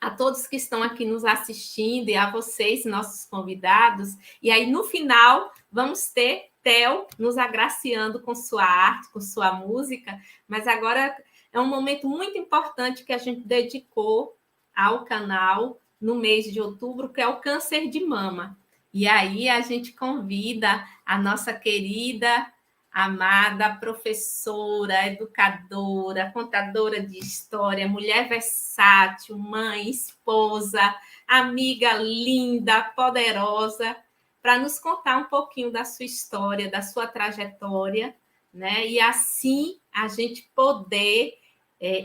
a todos que estão aqui nos assistindo e a vocês, nossos convidados. E aí, no final, vamos ter Theo nos agraciando com sua arte, com sua música. Mas agora é um momento muito importante que a gente dedicou ao canal no mês de outubro, que é o câncer de mama. E aí a gente convida a nossa querida, amada professora, educadora, contadora de história, mulher versátil, mãe, esposa, amiga linda, poderosa, para nos contar um pouquinho da sua história, da sua trajetória, né? E assim a gente poder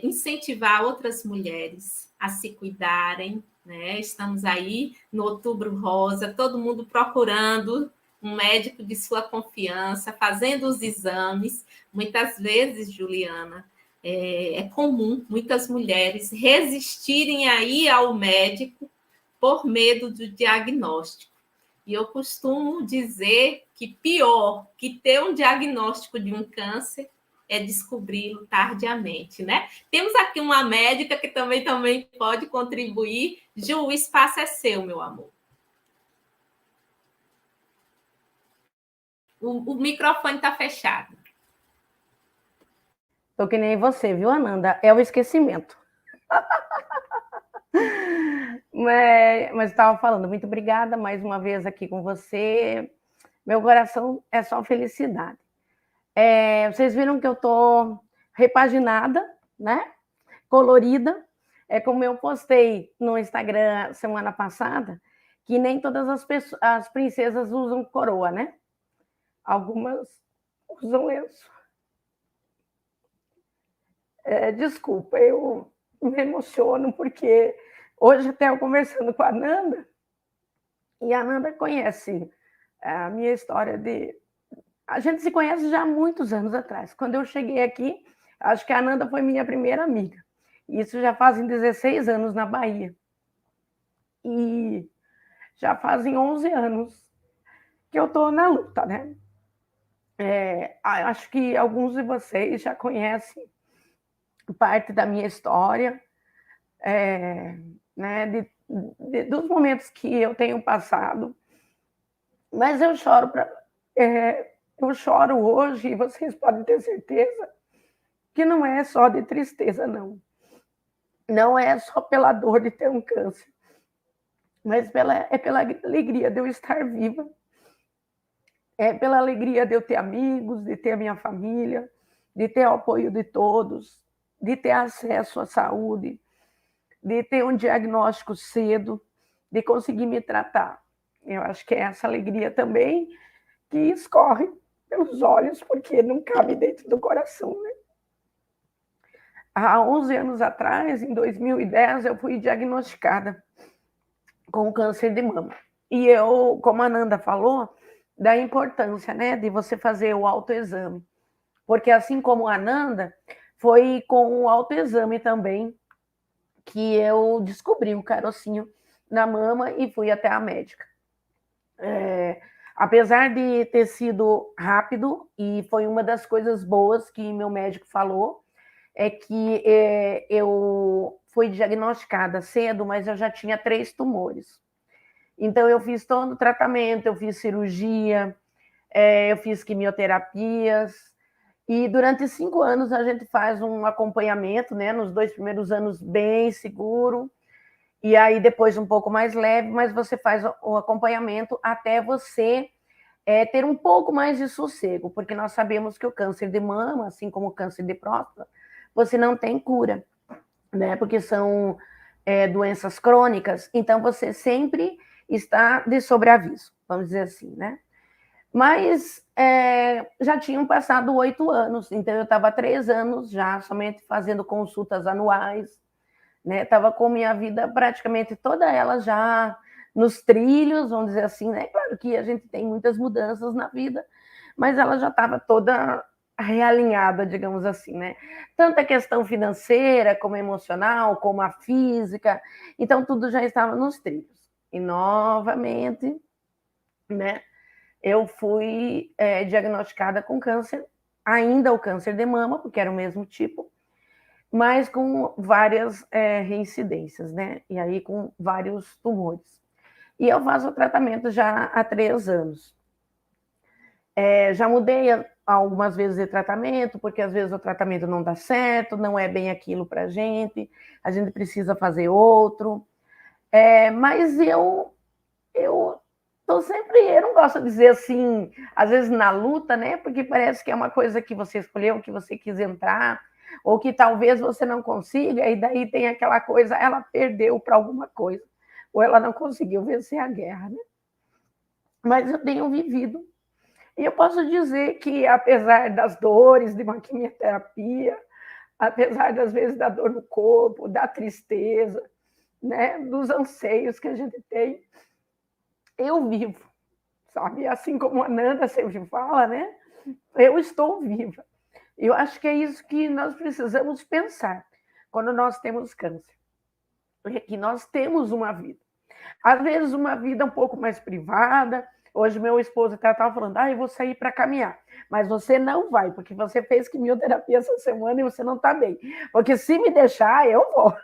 incentivar outras mulheres a se cuidarem, né? Estamos aí no Outubro Rosa, todo mundo procurando um médico de sua confiança, fazendo os exames. Muitas vezes, Juliana, é comum muitas mulheres resistirem a ir ao médico por medo do diagnóstico. E eu costumo dizer que pior que ter um diagnóstico de um câncer é descobri-lo tardiamente, né? Temos aqui uma médica que também pode contribuir. Ju, o espaço é seu, meu amor. O microfone está fechado. Estou que nem você, viu, Ananda? É o esquecimento. Mas estava falando, muito obrigada mais uma vez aqui com você. Meu coração é só felicidade. Vocês viram que eu estou repaginada, né? Colorida. É como eu postei no Instagram semana passada, que nem todas as princesas usam coroa, né? Algumas usam lenço. Desculpa, eu me emociono, porque hoje até eu conversando com a Nanda, e a Nanda conhece a minha história de... A gente se conhece já há muitos anos atrás. Quando eu cheguei aqui, acho que a Nanda foi minha primeira amiga. Isso já fazem 16 anos na Bahia. E já fazem 11 anos que eu estou na luta, né? Acho que alguns de vocês já conhecem parte da minha história, né, dos momentos que eu tenho passado. Mas eu choro hoje, e vocês podem ter certeza que não é só de tristeza, não. Não é só pela dor de ter um câncer, mas é pela alegria de eu estar viva, é pela alegria de eu ter amigos, de ter a minha família, de ter o apoio de todos, de ter acesso à saúde, de ter um diagnóstico cedo, de conseguir me tratar. Eu acho que é essa alegria também que escorre pelos olhos, porque não cabe dentro do coração, né? Há 11 anos atrás, em 2010, eu fui diagnosticada com câncer de mama. E eu, como a Nanda falou, da importância, né, de você fazer o autoexame. Porque assim como a Nanda, foi com o autoexame também que eu descobri o carocinho na mama e fui até a médica. Apesar de ter sido rápido, e foi uma das coisas boas que meu médico falou, é que eu fui diagnosticada cedo, mas eu já tinha 3 tumores. Então, eu fiz todo o tratamento, eu fiz cirurgia, eu fiz quimioterapias, e durante 5 anos a gente faz um acompanhamento, né? Nos 2 primeiros anos bem seguro, e aí depois um pouco mais leve, mas você faz o acompanhamento até você ter um pouco mais de sossego, porque nós sabemos que o câncer de mama, assim como o câncer de próstata, você não tem cura, né? Porque são doenças crônicas, então você sempre está de sobreaviso, vamos dizer assim, né? Mas já tinham passado 8 anos, então eu estava há 3 anos já somente fazendo consultas anuais, né? Estava com minha vida praticamente toda ela já nos trilhos, vamos dizer assim, né? Claro que a gente tem muitas mudanças na vida, mas ela já estava toda realinhada, digamos assim, né? Tanto a questão financeira, como a emocional, como a física, então tudo já estava nos trilhos. E novamente, né? Eu fui diagnosticada com câncer, ainda o câncer de mama, porque era o mesmo tipo, mas com várias reincidências, né? E aí com vários tumores. E eu faço o tratamento já há 3 anos. Já mudei algumas vezes de tratamento, porque às vezes o tratamento não dá certo, não é bem aquilo para a gente precisa fazer outro. Mas eu estou sempre, eu não gosto de dizer assim, às vezes na luta, né? Porque parece que é uma coisa que você escolheu, que você quis entrar, ou que talvez você não consiga, e daí tem aquela coisa, ela perdeu para alguma coisa, ou ela não conseguiu vencer a guerra, né? Mas eu tenho vivido. E eu posso dizer que, apesar das dores de uma quimioterapia, apesar das vezes da dor no corpo, da tristeza, né, dos anseios que a gente tem, eu vivo, sabe? Assim como a Nanda sempre fala, né? Eu estou viva. Eu acho que é isso que nós precisamos pensar quando nós temos câncer. É que nós temos uma vida. Às vezes uma vida um pouco mais privada. Hoje meu esposo estava falando, eu vou sair para caminhar. Mas você não vai, porque você fez quimioterapia essa semana e você não está bem. Porque se me deixar, eu vou.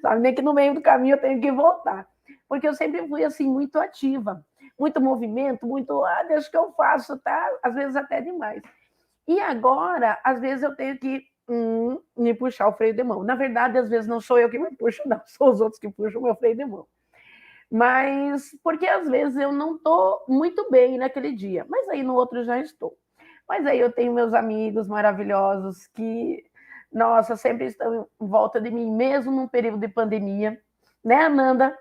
Sabe? Nem que no meio do caminho eu tenho que voltar. Porque eu sempre fui assim, muito ativa. Muito movimento, muito, deixa que eu faço, tá? Às vezes até demais. E agora, às vezes eu tenho que me puxar o freio de mão. Na verdade, às vezes não sou eu que me puxo, não. São os outros que puxam o meu freio de mão. Mas, porque às vezes eu não estou muito bem naquele dia, mas aí no outro já estou. Mas aí eu tenho meus amigos maravilhosos que, nossa, sempre estão em volta de mim, mesmo num período de pandemia. Né, Ananda?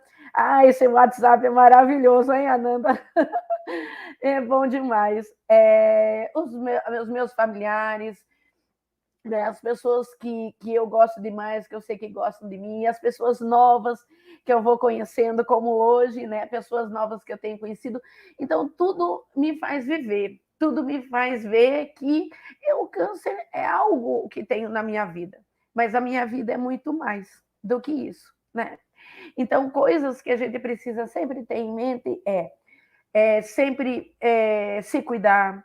Esse WhatsApp é maravilhoso, hein, Ananda? É bom demais. Os meus familiares, né, as pessoas que eu gosto demais, que eu sei que gostam de mim, as pessoas novas que eu vou conhecendo, como hoje, né, pessoas novas que eu tenho conhecido. Então, tudo me faz viver, tudo me faz ver que o câncer é algo que tenho na minha vida, mas a minha vida é muito mais do que isso, né? Então, coisas que a gente precisa sempre ter em mente sempre se cuidar.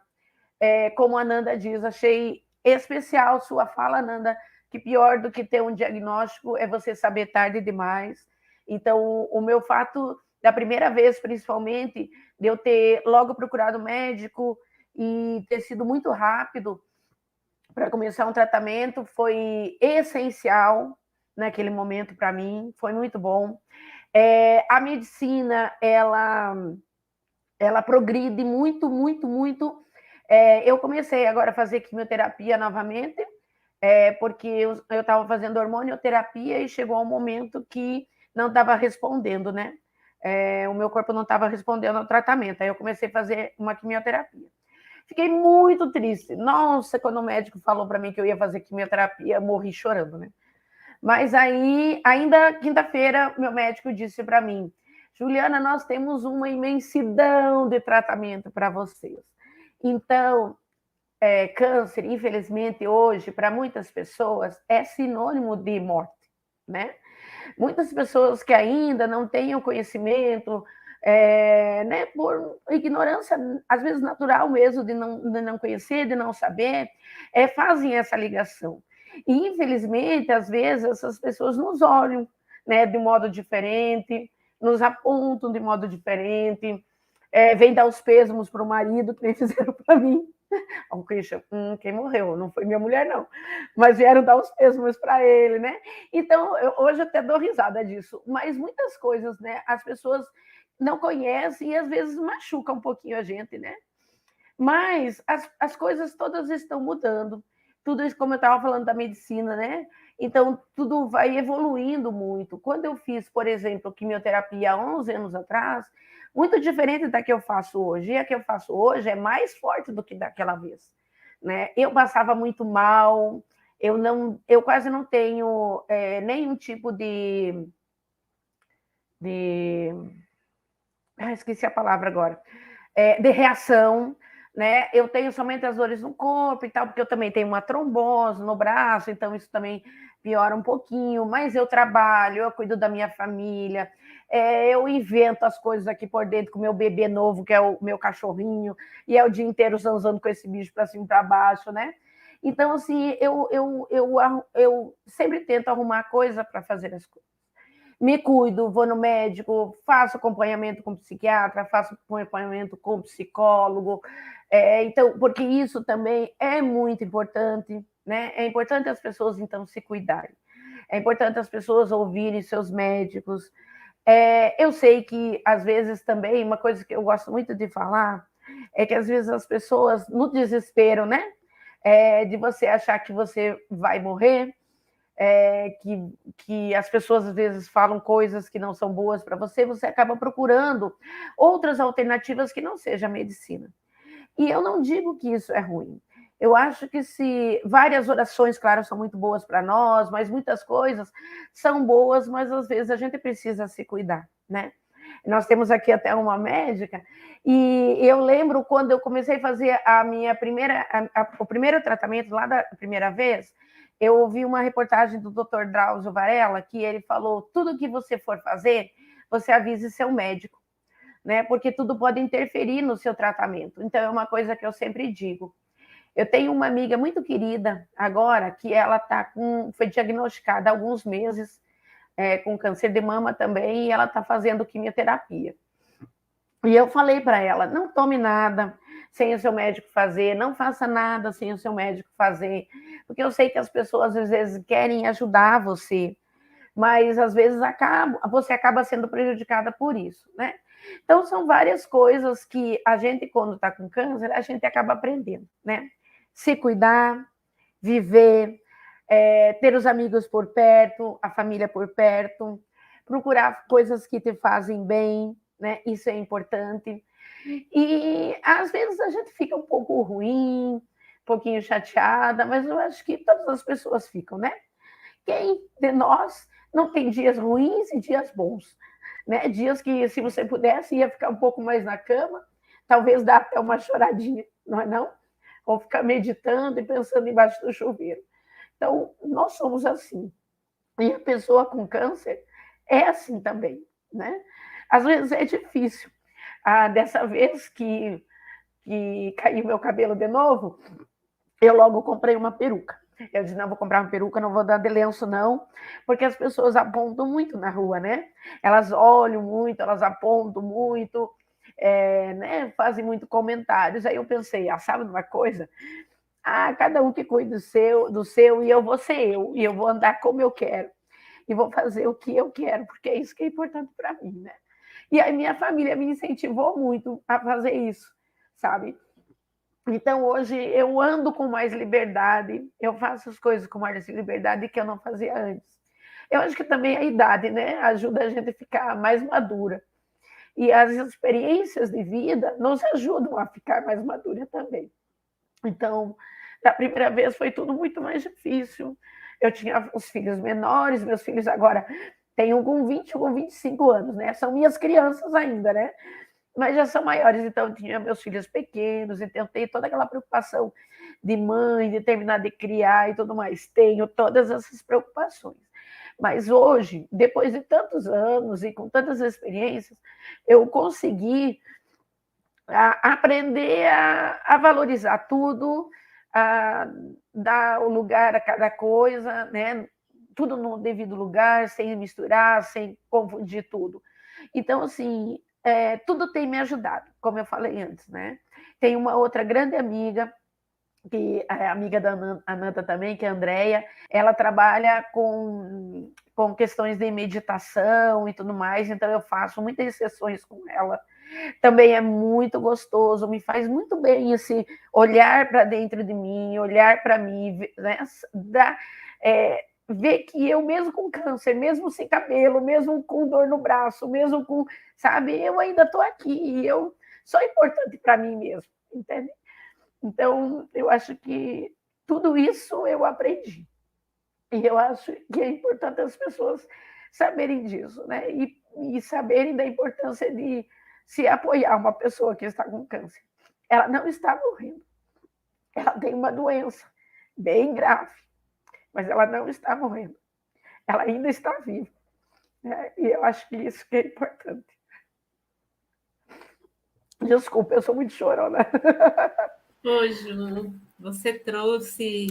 Como a Nanda diz, achei especial sua fala, Nanda, que pior do que ter um diagnóstico é você saber tarde demais. Então, o meu fato, da primeira vez, principalmente, de eu ter logo procurado médico e ter sido muito rápido para começar um tratamento, foi essencial naquele momento para mim, foi muito bom. A medicina, ela progride muito, muito, muito. Eu comecei agora a fazer quimioterapia novamente, porque eu estava fazendo hormonioterapia e chegou um momento que não estava respondendo, né? O meu corpo não estava respondendo ao tratamento. Aí eu comecei a fazer uma quimioterapia. Fiquei muito triste. Nossa, quando o médico falou para mim que eu ia fazer quimioterapia, eu morri chorando, né? Mas aí, ainda quinta-feira, meu médico disse para mim: Juliana, nós temos uma imensidão de tratamento para vocês. Então, câncer, infelizmente, hoje, para muitas pessoas, é sinônimo de morte, né? Muitas pessoas que ainda não têm o conhecimento, né, por ignorância, às vezes natural mesmo, de não conhecer, de não saber, fazem essa ligação. E, infelizmente, às vezes, essas pessoas nos olham, né, de modo diferente, nos apontam de modo diferente, vêm dar os pêsames para o marido, que nem fizeram para mim. O Christian, quem morreu? Não foi minha mulher, não. Mas vieram dar os pêsames para ele, né? Então, hoje eu até dou risada disso. Mas muitas coisas, né? As pessoas não conhecem e às vezes machuca um pouquinho a gente, né? Mas as coisas todas estão mudando. Tudo isso, como eu estava falando da medicina, né? Então, tudo vai evoluindo muito. Quando eu fiz, por exemplo, quimioterapia há 11 anos atrás, muito diferente da que eu faço hoje. E a que eu faço hoje é mais forte do que daquela vez, né? Eu passava muito mal, eu quase não tenho nenhum tipo esqueci a palavra agora, de reação, né? Eu tenho somente as dores no corpo e tal, porque eu também tenho uma trombose no braço, então isso também piora um pouquinho, mas eu trabalho, eu cuido da minha família, eu invento as coisas aqui por dentro com o meu bebê novo, que é o meu cachorrinho, e é o dia inteiro zanzando com esse bicho para cima e para baixo, né? Então, assim, eu sempre tento arrumar coisa para fazer as coisas. Me cuido, vou no médico, faço acompanhamento com psiquiatra, faço acompanhamento com psicólogo, então, porque isso também é muito importante, né? É importante as pessoas, então, se cuidarem. É importante as pessoas ouvirem seus médicos. Eu sei que, às vezes, também, uma coisa que eu gosto muito de falar, é que, às vezes, as pessoas, no desespero, né? De você achar que você vai morrer, que as pessoas às vezes falam coisas que não são boas para você, você acaba procurando outras alternativas que não seja a medicina. E eu não digo que isso é ruim. Eu acho que se várias orações, claro, são muito boas para nós, mas muitas coisas são boas, mas às vezes a gente precisa se cuidar, né? Nós temos aqui até uma médica, e eu lembro quando eu comecei a fazer o primeiro tratamento, lá da primeira vez, eu ouvi uma reportagem do Dr. Drauzio Varela, que ele falou: tudo que você for fazer, você avise seu médico, né? Porque tudo pode interferir no seu tratamento. Então, é uma coisa que eu sempre digo. Eu tenho uma amiga muito querida agora, que ela foi diagnosticada há alguns meses, com câncer de mama também, e ela está fazendo quimioterapia. E eu falei para ela: não tome nada sem o seu médico fazer, não faça nada sem o seu médico fazer, porque eu sei que as pessoas às vezes querem ajudar você, mas às vezes você acaba sendo prejudicada por isso, né? Então, são várias coisas que a gente, quando está com câncer, a gente acaba aprendendo, né? Se cuidar, viver, ter os amigos por perto, a família por perto, procurar coisas que te fazem bem, né? Isso é importante. E às vezes a gente fica um pouco ruim, um pouquinho chateada, mas eu acho que todas as pessoas ficam, né? Quem de nós não tem dias ruins e dias bons, né? Dias que, se você pudesse, ia ficar um pouco mais na cama, talvez dar até uma choradinha, não é não? Ou ficar meditando e pensando embaixo do chuveiro. Então, nós somos assim. E a pessoa com câncer é assim também, né? Às vezes é difícil. Dessa vez que caiu meu cabelo de novo, eu logo comprei uma peruca. Eu disse: não, vou comprar uma peruca, não vou dar de lenço, não, porque as pessoas apontam muito na rua, né? Elas olham muito, elas apontam muito, né? Fazem muito comentários. Aí eu pensei: sabe uma coisa? Cada um que cuida do seu, e eu vou ser eu, e eu vou andar como eu quero, e vou fazer o que eu quero, porque é isso que é importante para mim, né? E a minha família me incentivou muito a fazer isso, sabe? Então, hoje, eu ando com mais liberdade, eu faço as coisas com mais liberdade que eu não fazia antes. Eu acho que também a idade, né, ajuda a gente a ficar mais madura. E as experiências de vida nos ajudam a ficar mais madura também. Então, da primeira vez foi tudo muito mais difícil. Eu tinha os filhos menores, meus filhos agora têm um com 20, um com 25 anos, né? São minhas crianças ainda, né? Mas já são maiores, então eu tinha meus filhos pequenos, então eu tenho toda aquela preocupação de mãe, de terminar de criar e tudo mais. Tenho todas essas preocupações. Mas hoje, depois de tantos anos e com tantas experiências, eu consegui aprender a valorizar tudo, a dar o lugar a cada coisa, né? Tudo no devido lugar, sem misturar, sem confundir tudo. Então, assim, tudo tem me ajudado, como eu falei antes, né? Tem uma outra grande amiga, que é amiga da Ananda também, que é a Andrea, ela trabalha com questões de meditação e tudo mais, então eu faço muitas sessões com ela. Também é muito gostoso, me faz muito bem esse olhar para dentro de mim, olhar para mim, né? Ver que eu, mesmo com câncer, mesmo sem cabelo, mesmo com dor no braço, mesmo com, sabe, eu ainda estou aqui e eu sou importante para mim mesmo, entende? Então, eu acho que tudo isso eu aprendi. E eu acho que é importante as pessoas saberem disso, né? E saberem da importância de se apoiar uma pessoa que está com câncer. Ela não está morrendo. Ela tem uma doença bem grave, mas ela não está morrendo. Ela ainda está viva. Né? E eu acho que isso que é importante. Desculpa, eu sou muito chorona. Ô, Ju, você trouxe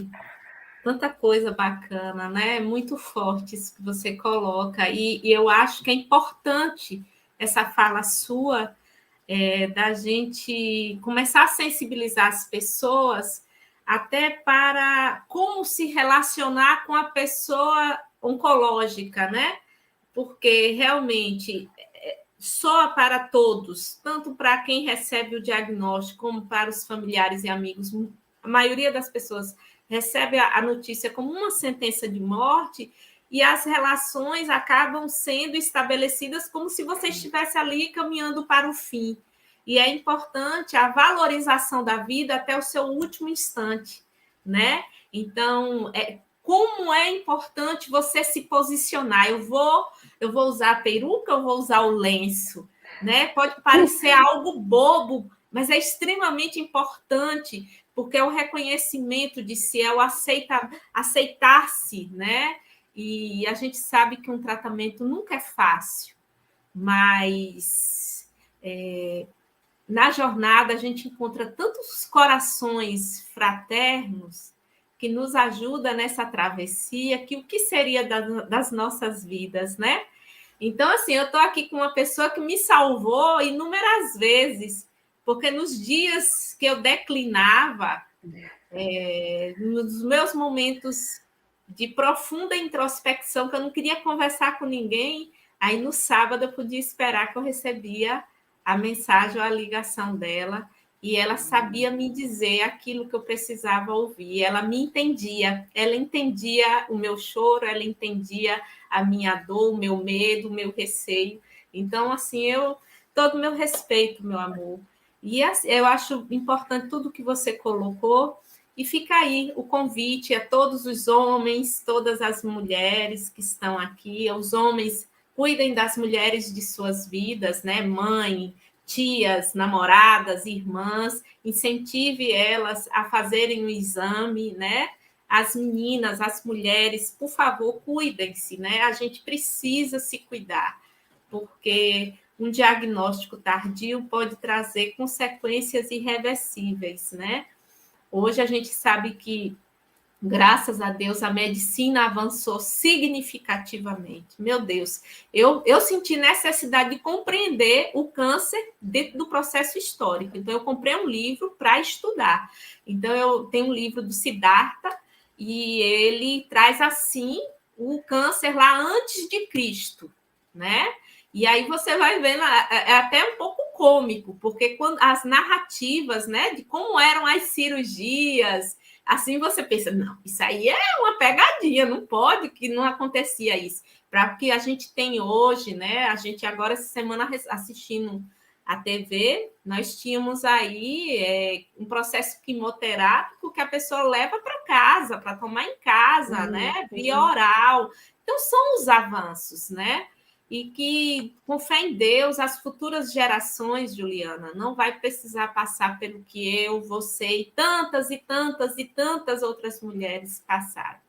tanta coisa bacana, né? Muito forte isso que você coloca. E eu acho que é importante essa fala sua, da gente começar a sensibilizar as pessoas até para como se relacionar com a pessoa oncológica, né? Porque realmente soa para todos, tanto para quem recebe o diagnóstico, como para os familiares e amigos. A maioria das pessoas recebe a notícia como uma sentença de morte e as relações acabam sendo estabelecidas como se você estivesse ali caminhando para o fim. E é importante a valorização da vida até o seu último instante, né? Então, como é importante você se posicionar. Eu vou usar a peruca, eu vou usar o lenço, né? Pode parecer algo bobo, mas é extremamente importante, porque é o reconhecimento de si, é o aceitar-se, né? E a gente sabe que um tratamento nunca é fácil, mas na jornada a gente encontra tantos corações fraternos que nos ajuda nessa travessia, que o que seria das nossas vidas, né? Então, assim, eu estou aqui com uma pessoa que me salvou inúmeras vezes, porque nos dias que eu declinava, nos meus momentos de profunda introspecção, que eu não queria conversar com ninguém, aí no sábado eu podia esperar que eu recebia a mensagem ou a ligação dela, e ela sabia me dizer aquilo que eu precisava ouvir. Ela me entendia, ela entendia o meu choro, ela entendia a minha dor, o meu medo, o meu receio. Então, assim, todo o meu respeito, meu amor. E assim, eu acho importante tudo que você colocou, e fica aí o convite a todos os homens, todas as mulheres que estão aqui. Os homens, cuidem das mulheres de suas vidas, né? Mãe, tias, namoradas, irmãs, incentive elas a fazerem um exame, né? As meninas, as mulheres, por favor, cuidem-se, né? A gente precisa se cuidar, porque um diagnóstico tardio pode trazer consequências irreversíveis, né? Hoje a gente sabe que, graças a Deus, a medicina avançou significativamente. Meu Deus, eu senti necessidade de compreender o câncer dentro do processo histórico. Então, eu comprei um livro para estudar. Então, eu tenho um livro do Siddhartha, e ele traz, assim, o câncer lá antes de Cristo, né? E aí você vai vendo, é até um pouco cômico, porque quando as narrativas, né, de como eram as cirurgias, assim você pensa, não, isso aí é uma pegadinha, não pode, que não acontecia isso. Para o que a gente tem hoje, né, a gente agora essa semana assistindo a TV, nós tínhamos aí um processo quimioterápico que a pessoa leva para casa, para tomar em casa, né, via oral. Então, são os avanços, né? E que, com fé em Deus, as futuras gerações, Juliana, não vai precisar passar pelo que eu, você e tantas e tantas e tantas outras mulheres passaram,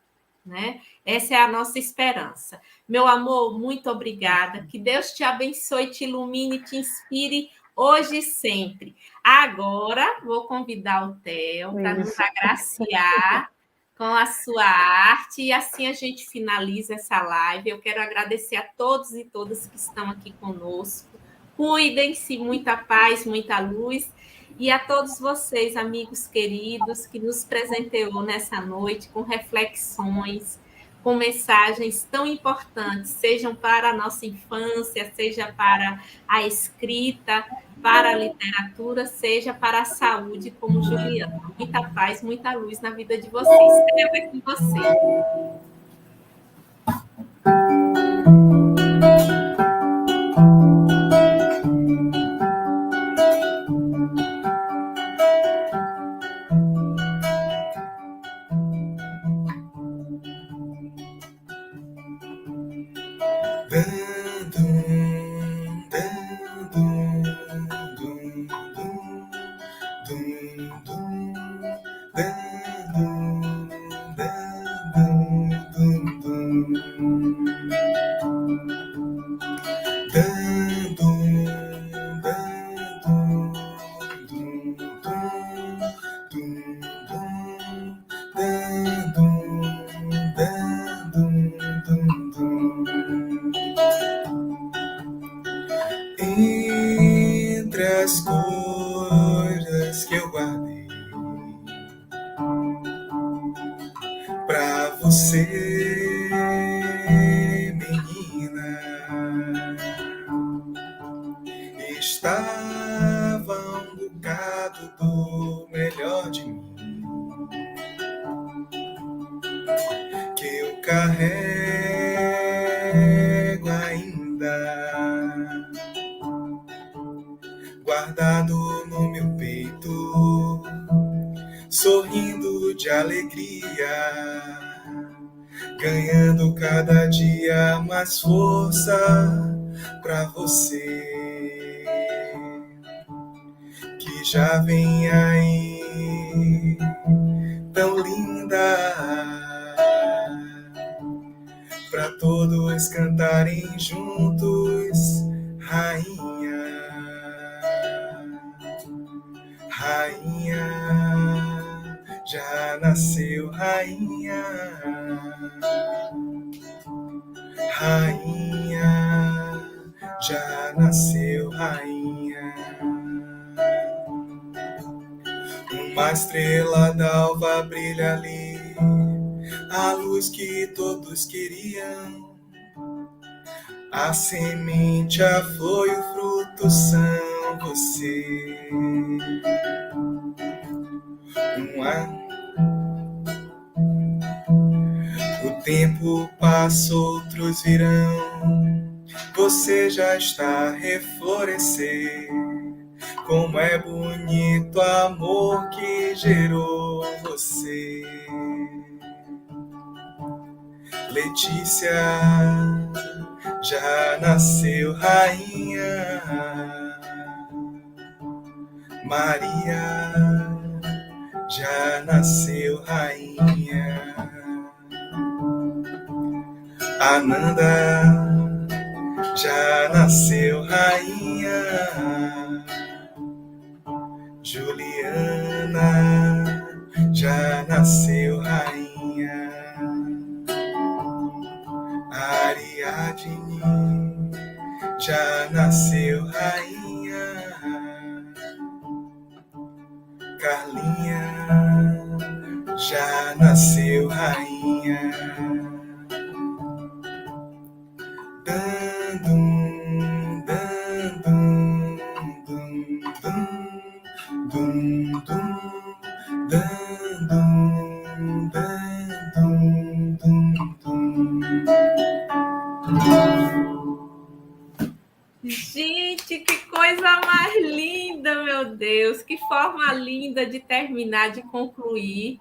né? Essa é a nossa esperança. Meu amor, muito obrigada. Que Deus te abençoe, te ilumine, te inspire hoje e sempre. Agora, vou convidar o Theo para nos agraciar com a sua arte, e assim a gente finaliza essa live. Eu quero agradecer a todos e todas que estão aqui conosco. Cuidem-se, muita paz, muita luz, e a todos vocês, amigos queridos, que nos presenteou nessa noite com reflexões, com mensagens tão importantes, sejam para a nossa infância, seja para a escrita, para a literatura, seja para a saúde, como Juliana. Muita paz, muita luz na vida de vocês. Theo, é com você. Entre as coisas que eu guardei pra você, menina, estava um bocado do melhor de mim que eu carrego ainda, guardado no meu peito, sorrindo de alegria, ganhando cada dia mais força pra você, que já vem aí tão linda, pra todos cantarem juntos, rainha, rainha, já nasceu rainha, rainha, já nasceu rainha. Uma estrela d'alva brilha ali, a luz que todos queriam. A semente, a flor e o fruto são você. O tempo passa, outros virão. Você já está a reflorescer. Como é bonito o amor que gerou você. Letícia, já nasceu rainha. Maria, já nasceu rainha. Ananda, já nasceu rainha. Juliana, já nasceu rainha. Ariadne, já nasceu rainha. Carlinha, já nasceu rainha. Dando dum, dum, dan, dum, dan, dum, dum, dum. Gente, que coisa mais linda, meu Deus! Que forma linda de terminar, de concluir.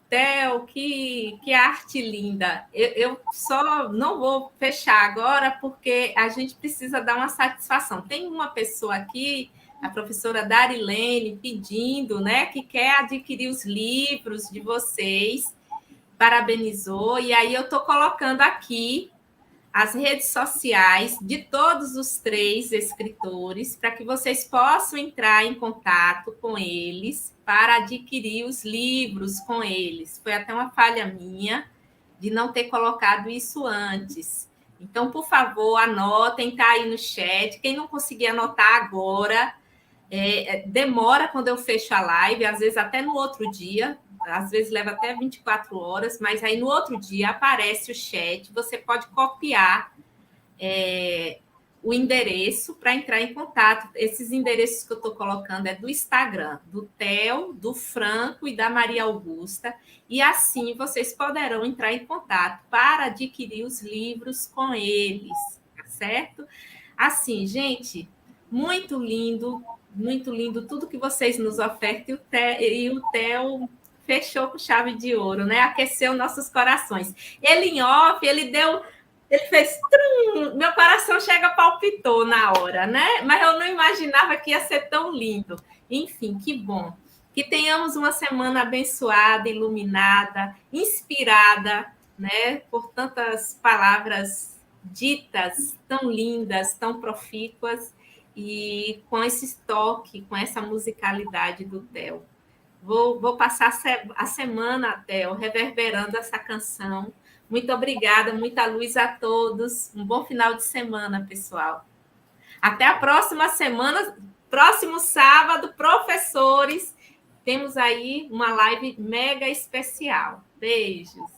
Theo, que arte linda. Eu só não vou fechar agora, porque a gente precisa dar uma satisfação. Tem uma pessoa aqui, a professora Darilene, pedindo, né, que quer adquirir os livros de vocês, parabenizou, e aí eu estou colocando aqui as redes sociais de todos os 3 escritores, para que vocês possam entrar em contato com eles para adquirir os livros com eles. Foi até uma falha minha de não ter colocado isso antes. Então, por favor, anotem, está aí no chat. Quem não conseguir anotar agora, demora quando eu fecho a live, às vezes até no outro dia, às vezes leva até 24 horas, mas aí no outro dia aparece o chat, você pode copiar o endereço para entrar em contato. Esses endereços que eu estou colocando é do Instagram, do Theo, do Franco e da Maria Augusta, e assim vocês poderão entrar em contato para adquirir os livros com eles, certo? Assim, gente, muito lindo tudo que vocês nos ofertam, e o Theo fechou com chave de ouro, né? Aqueceu nossos corações. Ele em off, ele fez trum, meu coração palpitou na hora, né? Mas eu não imaginava que ia ser tão lindo. Enfim, que bom. Que tenhamos uma semana abençoada, iluminada, inspirada, né? Por tantas palavras ditas, tão lindas, tão profícuas, e com esse toque, com essa musicalidade do Theo. Vou passar a semana, Theo, reverberando essa canção. Muito obrigada, muita luz a todos. Um bom final de semana, pessoal. Até a próxima semana, próximo sábado, professores. Temos aí uma live mega especial. Beijos.